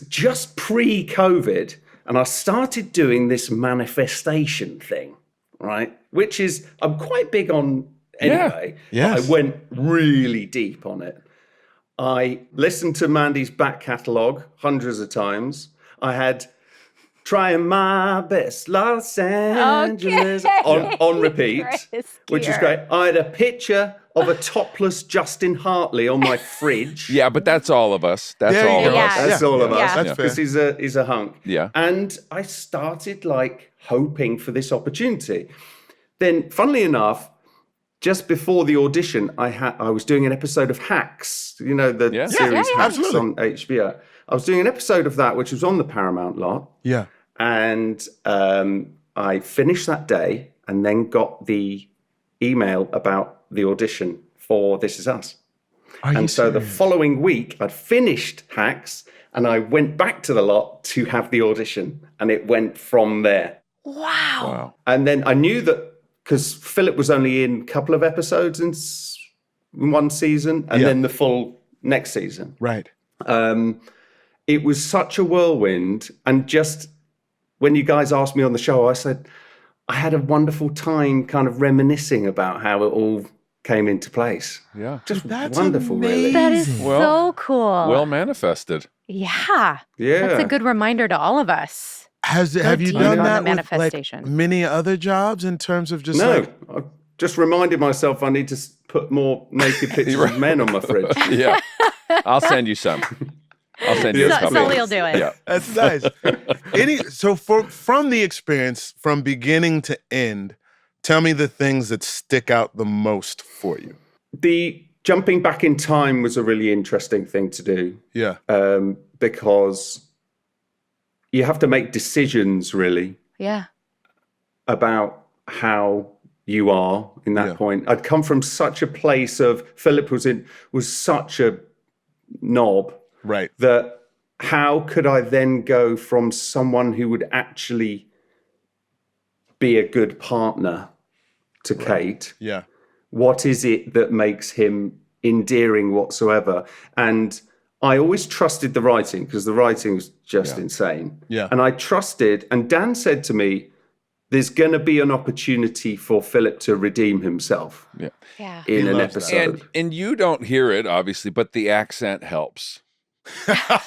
just pre-COVID, and I started doing this manifestation thing, right? Which is, I'm quite big on anyway. Yes. I went really deep on it. I listened to Mandy's back catalogue hundreds of times. I had Trying My Best Los Angeles on repeat, which is great. I had a picture of a topless Justin Hartley on my fridge. Yeah, but that's all of us. That's There all you of go. us. That's all of us. That's fair. Because he's a hunk. Yeah. And I started like hoping for this opportunity. Then, funnily enough, just before the audition, I was doing an episode of Hacks, you know, the series Hacks absolutely. on HBO. I was doing an episode of that, which was on the Paramount lot. Yeah. And I finished that day and then got the email about the audition for This Is Us. And so the following week, I'd finished Hacks and I went back to the lot to have the audition. And it went from there. Wow. And then I knew that because Phillip was only in a couple of episodes in one season and then the full next season. Right. It was such a whirlwind. And just when you guys asked me on the show, I said, I had a wonderful time kind of reminiscing about how it all came into place. Yeah. Just That's wonderful, really. That is so cool. Well manifested. Yeah. Yeah. That's a good reminder to all of us. Have you deep done on that the with like manifestation. many other jobs in terms of just No, like I just reminded myself I need to put more naked pictures of men on my fridge. Yeah. I'll send you some. I'll send you a couple. Sully will do it. Yeah. that's nice. So from the experience from beginning to end, tell me the things that stick out the most for you. The jumping back in time was a really interesting thing to do. Yeah. Because you have to make decisions really Yeah. about how you are in that point. I'd come from such a place of Phillip was such a knob Right. that how could I then go from someone who would actually be a good partner to Kate? Yeah. What is it that makes him endearing whatsoever? And I always trusted the writing because the writing was just insane. Yeah. And I trusted, and Dan said to me, there's going to be an opportunity for Phillip to redeem himself Yeah. in an loves that. episode. And you don't hear it, obviously, but the accent helps.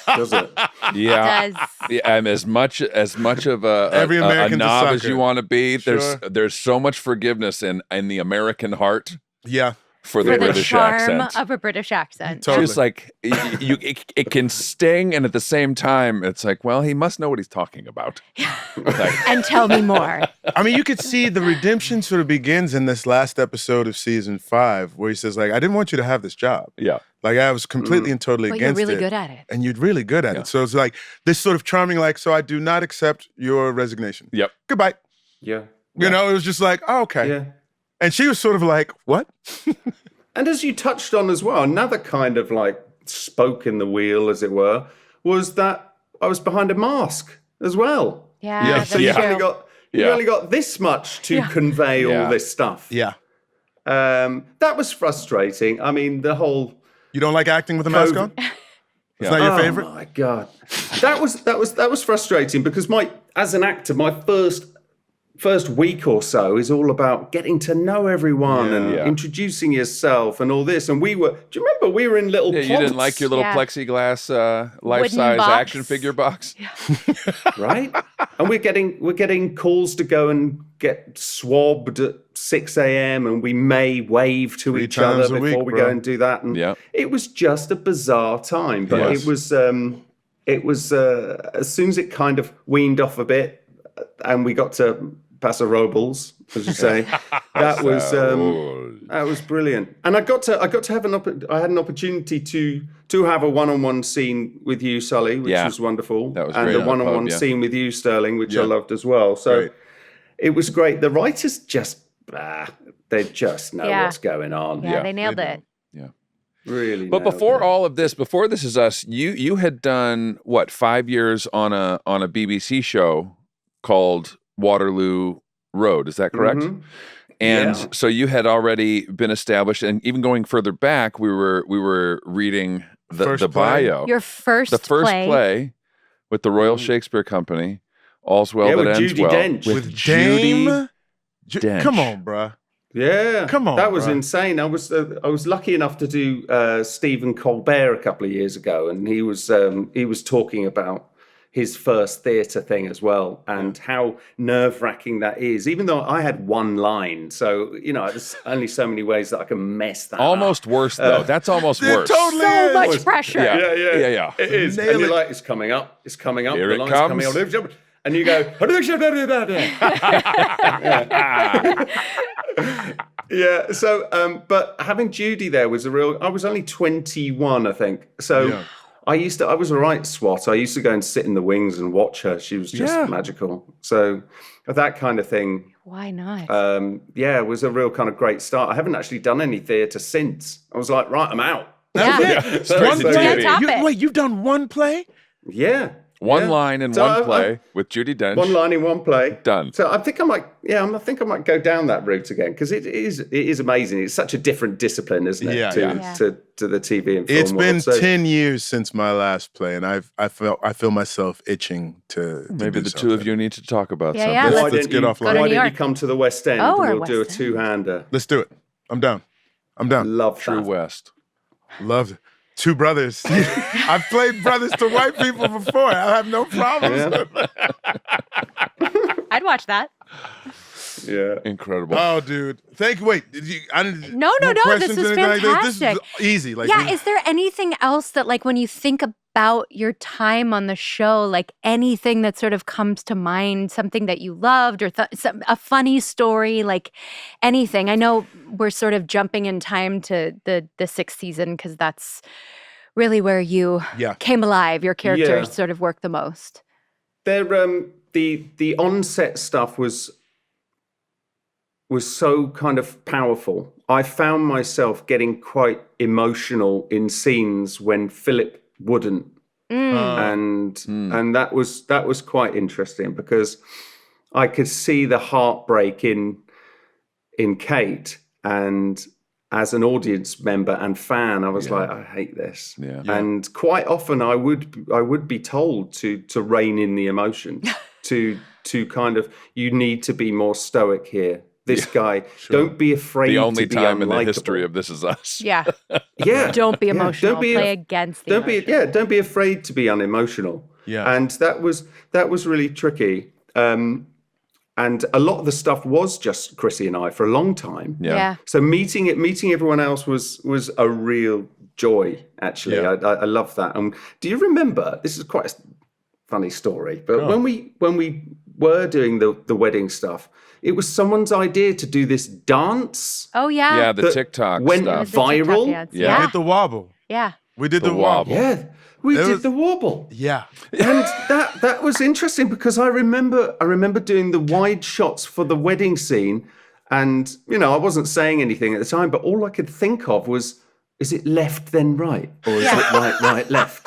Does it? Yeah. It does. Yeah, I'm as much of Every a American's a knob as sucker. you want to be. Sure. There's so much forgiveness in the American heart Yeah. for the For the British charm accent. of a British accent. Totally. Just like it can sting, and at the same time, it's like, well, he must know what he's talking about. Like, And tell me more. I mean, you could see the redemption sort of begins in this last episode of season 5, where he says, like, I didn't want you to have this job. yeah, Like, I was completely and totally But you're against really it. good at it. And you're really good at it. So it's like this sort of charming, like, so I do not accept your resignation. yep. Goodbye. Yeah. You know, it was just like, oh, okay. Yeah. And she was sort of like, what? And as you touched on as well, another kind of like spoke in the wheel, as it were, was that I was behind a mask as well. Yeah. Yeah. That's So you've true. only got this much to convey all this stuff. Yeah. That was frustrating. I mean, the whole You don't like acting with a mask on? It's not your favorite? Oh my god, that was frustrating because as an actor, my first week or so is all about getting to know everyone and introducing yourself and all this. And do you remember we were in little Yeah, pods? you didn't like your little plexiglass life-size box. action figure box? right? And we're getting calls to go and get swabbed at 6 a.m. and we may wave to 3 each other times a before week, we bro. go and do that. And it was just a bizarre time, but Yes. it was as soon as it kind of weaned off a bit and we got to Paso Robles, as you say, that was brilliant. And I got to have I had an opportunity to have a one-on-one scene with you, Sully, which was wonderful. That was and great a on the one-on-one pub, scene with you, Sterling, which I loved as well. So Great. it was great. The writers just they just know what's going on. Yeah, they nailed it. Really. But nailed before it. all of this, before This Is Us, you had done what, 5 years on a BBC show called Waterloo Road. Is that correct? Mhm. And so you had already been established, and even going further back, we were reading the First play. bio. Your first The first play with the Royal Shakespeare Company, All's Well Yeah, That with Ends Judi Well. Dench. With Judy Dame? Dench. Come on, bruh. Yeah, Come on, that was bro. insane. I was lucky enough to do Stephen Colbert a couple of years ago, and he was talking about his first theatre thing as well, and how nerve-wracking that is. Even though I had one line, so there's only so many ways that I can mess that Almost up. worse though. That's almost worse. Totally So is. much pressure. Yeah. It is. Nail And you're it. like, it's coming up. Here the it line's comes. coming up. And you go, yeah. So, but having Judy there was I was only 21, I think. So Yeah. I was a right swat. I used to go and sit in the wings and watch her. She was just magical. So that kind of thing. Why not? It was a real kind of great start. I haven't actually done any theatre since. I was like, right, I'm out. Yeah. One to play? Judy. Top it. Wait, you've done one play? Yeah. One line in So one play with Judi Dench. One line in one play. Done. So I think I might go down that route again, because it is amazing. It's such a different discipline, isn't it? Yeah, to the TV and film It's been world. So 10 years since my last play, and I feel myself itching to Maybe do the two of you need to talk about Yeah, something. yeah, why let's didn't get you, offline. Go to why New didn't you York. come to the West End Oh, and or we'll do a West End. two-hander? Let's do it. I'm down. Love True that. West. Love it. Two brothers. I've played brothers to white people before. I have no problems. I'd watch that. Yeah. Incredible. Oh, dude. Thank you. Wait, did you? I didn't. No, questions, this is anything like fantastic. This is easy. Like, Yeah, is there anything else that, like, when you think about your time on the show, like anything that sort of comes to mind, something that you loved or a funny story, like anything? I know we're sort of jumping in time to the 6th season, because that's really where you came alive. Your characters sort of work the most. There, the on-set stuff was so kind of powerful. I found myself getting quite emotional in scenes when Phillip wouldn't, and that was quite interesting, because I could see the heartbreak in Kate, and as an audience member and fan, I was like, I hate this. Yeah. And quite often I would be told to rein in the emotion, to kind of, you need to be more stoic here. This guy, don't be afraid The only to be time in the unlikable. history of This Is Us. Yeah. Yeah. Don't be emotional. Don't be Play against the emotion. don't be afraid to be unemotional. Yeah. And that was really tricky. And a lot of the stuff was just Chrissy and I for a long time. Yeah. So meeting everyone else was a real joy, actually. Yeah. I love that. Do you remember, this is quite a funny story, but when we were doing the wedding stuff, it was someone's idea to do this dance. Oh, yeah. Yeah, the that TikTok went stuff. The TikTok viral. dance. We Yeah. did the wobble. Yeah. We did The the wobble. Yeah, we It did was- the wobble. Yeah. And that was interesting, because I remember doing the wide shots for the wedding scene, and I wasn't saying anything at the time, but all I could think of was, is it left then right, or is it right left?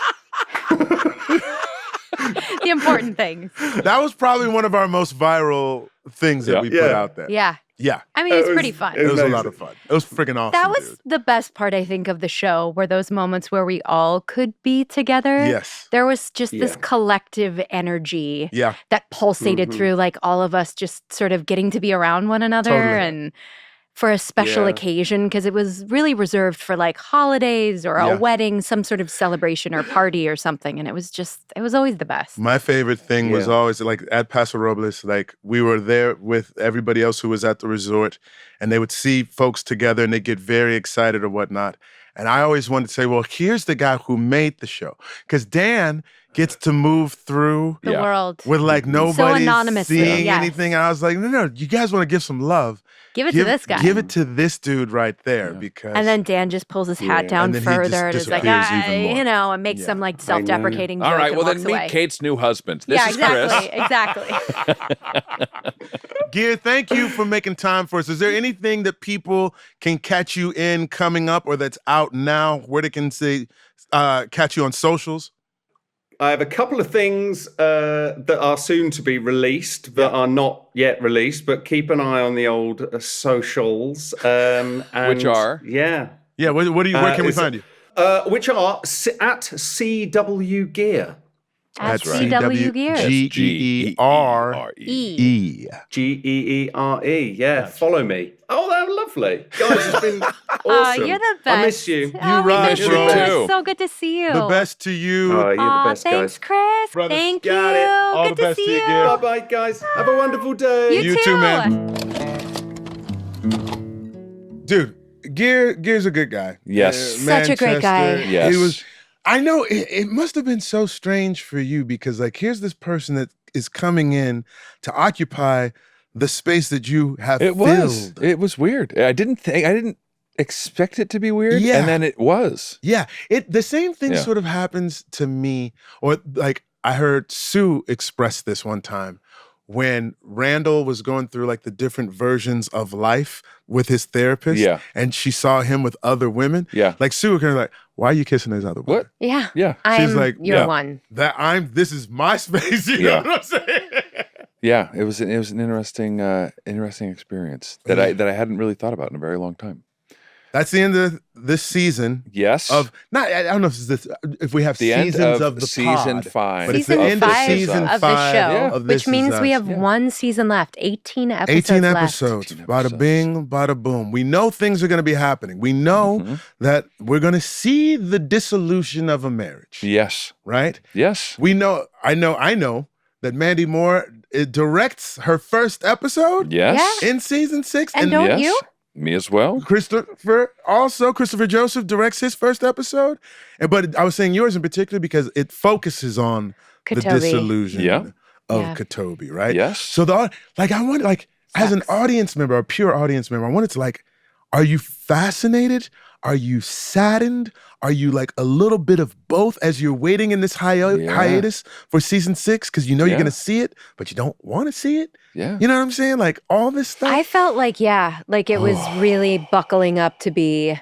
The important things. That was probably one of our most viral things that we put out there. Yeah. Yeah. I mean, it's pretty fun. It was a amazing. lot of fun. It was freaking awesome. That was dude. the best part, I think, of the show, were those moments where we all could be together. Yes. There was just this Yeah. collective energy Yeah. that pulsated through, like, all of us just sort of getting to be around one another. Totally. And for a special Yeah. occasion, because it was really reserved for like holidays or Yeah. a wedding, some sort of celebration or party or something. And it was always the best. My favorite thing was Yeah. always like at Paso Robles, like we were there with everybody else who was at the resort, and they would see folks together and they get very excited or whatnot. And I always wanted to say, well, here's the guy who made the show. Because Dan gets to move through The world. with like nobody anonymously, seeing yes. anything. And I was like, no, you guys want to give some love. Give it to this guy. Give it to this dude right there because And then Dan just pulls his hat down And then he just further and is like, disappears even more. you know, and makes some like self-deprecating joke All right, and well then walks meet away. Kate's new husband. This Yeah, is exactly, Chris. exactly. Geere, thank you for making time for us. Is there anything that people can catch you in coming up or that's out now where they can see catch you on socials? I have a couple of things that are soon to be released that are not yet released, but keep an eye on the old socials. And, Which are? Yeah. Yeah, where can we it's- find you? Which are at CW Gear. At That's right. CW Gear. Geere. E. Geere. Yeah, follow me. Oh, lovely. Guys, it's been awesome. You're the best. I miss you. You rock, you bro. too. So good to see you. The best to you. Oh, you're the best, thanks, guys. Chris. Brother, Thank you. got it. All Good the to best see to you, you. Geere. Bye-bye, guys. Have a wonderful day. You too, man. Dude, Geare's a good guy. Yes. Such a great guy. Manchester. Yes. He was. I know it must have been so strange for you because, like, here's this person that is coming in to occupy the space that you have It filled. was weird. I didn't expect it to be weird, Yeah. and then it was. Yeah, the same thing Yeah. sort of happens to me, or like I heard Sue express this one time when Randall was going through like the different versions of life with his therapist, Yeah. and she saw him with other women. Yeah. Like Sue was kind of like, "Why are you kissing those other women?" What? Yeah. Yeah. I'm like, your yeah. one. This is my space. You Yeah. know what I'm saying? Yeah. It was an interesting experience that I hadn't really thought about in a very long time. That's the end of this season. Yes. I don't know if we have the end seasons of the season pod, 5. but it's the Season end of 5 season of 5 the show, Yeah. of This which means Is we Us. have one season left, 18 episodes 18 left. episodes. 18 Bada episodes. bing, bada boom. We know things are going to be happening. We know Mhm. that we're going to see the dissolution of a marriage, Yes. right? Yes. We know, I know that Mandy Moore directs her first episode Yes. in season 6. And don't yes. you? Me as well. Christopher Joseph directs his first episode. But I was saying yours in particular because it focuses on the KaToby. disillusion Yeah. of Yeah. KaToby, right? Yes. So I wanted, like, as an Sucks. audience member, a pure audience member, I wanted to, like, are you fascinated? Are you saddened? Are you like a little bit of both as you're waiting in this hiatus for season 6? Because you know you're Yeah. going to see it, but you don't want to see it. Yeah. You know what I'm saying? Like all this stuff. I felt like, it was really buckling up to be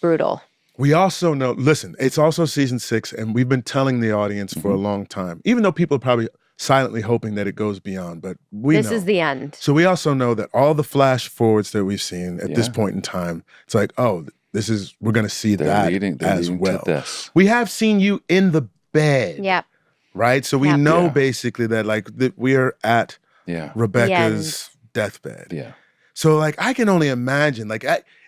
brutal. We also know, listen, it's also season 6, and we've been telling the audience for a long time, even though people are probably silently hoping that it goes beyond, but This know. is the end. So we also know that all the flash forwards that we've seen at this Yeah. point in time, it's like, oh, we're going to see They're that leading as to well. this. We have seen you in the bed, Yep. right? So we Yep. know Yeah. basically that that we are at Yeah. Rebecca's deathbed. Yeah. So like I can only imagine, like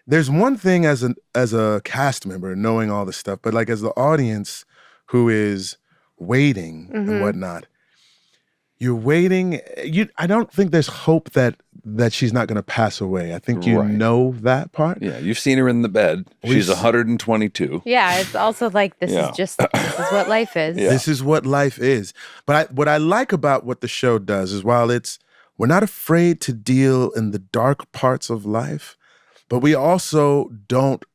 there's one thing as a cast member knowing all this stuff, but like as the audience who is waiting and whatnot, you're waiting. I don't think there's hope that she's not going to pass away. I think you Right. know that part. Yeah. You've seen her in the bed. She's We've- 122. Yeah, it's also like this Yeah. is what life is. Yeah. This is what life is. But what I like about what the show does is while we're not afraid to deal in the dark parts of life, but we also don't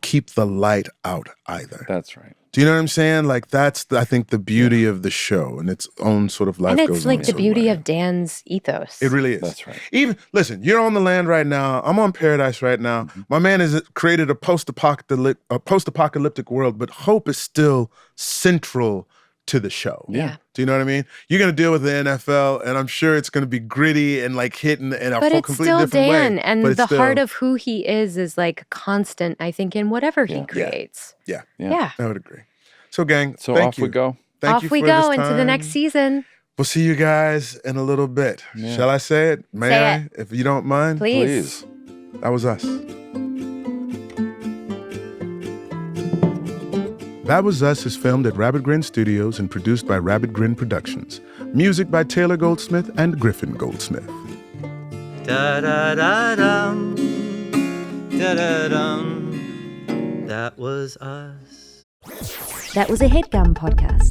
keep the light out either. That's right. Do you know what I'm saying? Like that's I think the beauty of the show and its own sort of life And goes it's like on the so beauty well. of Dan's ethos. It really is. That's right. Even listen, you're on the land right now. I'm on paradise right now. My man has created a post-apocalyptic world, but hope is still central to the show. Yeah. Do you know what I mean? You're going to deal with the NFL, and I'm sure it's going to be gritty and like hitting in a But it's completely still different Dan, way. and but it's the still, heart of who he is like constant, I think, in whatever he Yeah. creates. Yeah, Yeah. I would agree. So, gang, So thank off you. we go. Thank you Off we for go this into the next time. season. We'll see you guys in a little bit. Yeah. Shall I say it? May Say I? it. If you don't mind. Please. Please. That was us. That Was Us is filmed at Rabbit Grin Studios and produced by Rabbit Grin Productions. Music by Taylor Goldsmith and Griffin Goldsmith. Da-da-da-dum, da-da-dum. That was us. That was a HeadGum podcast.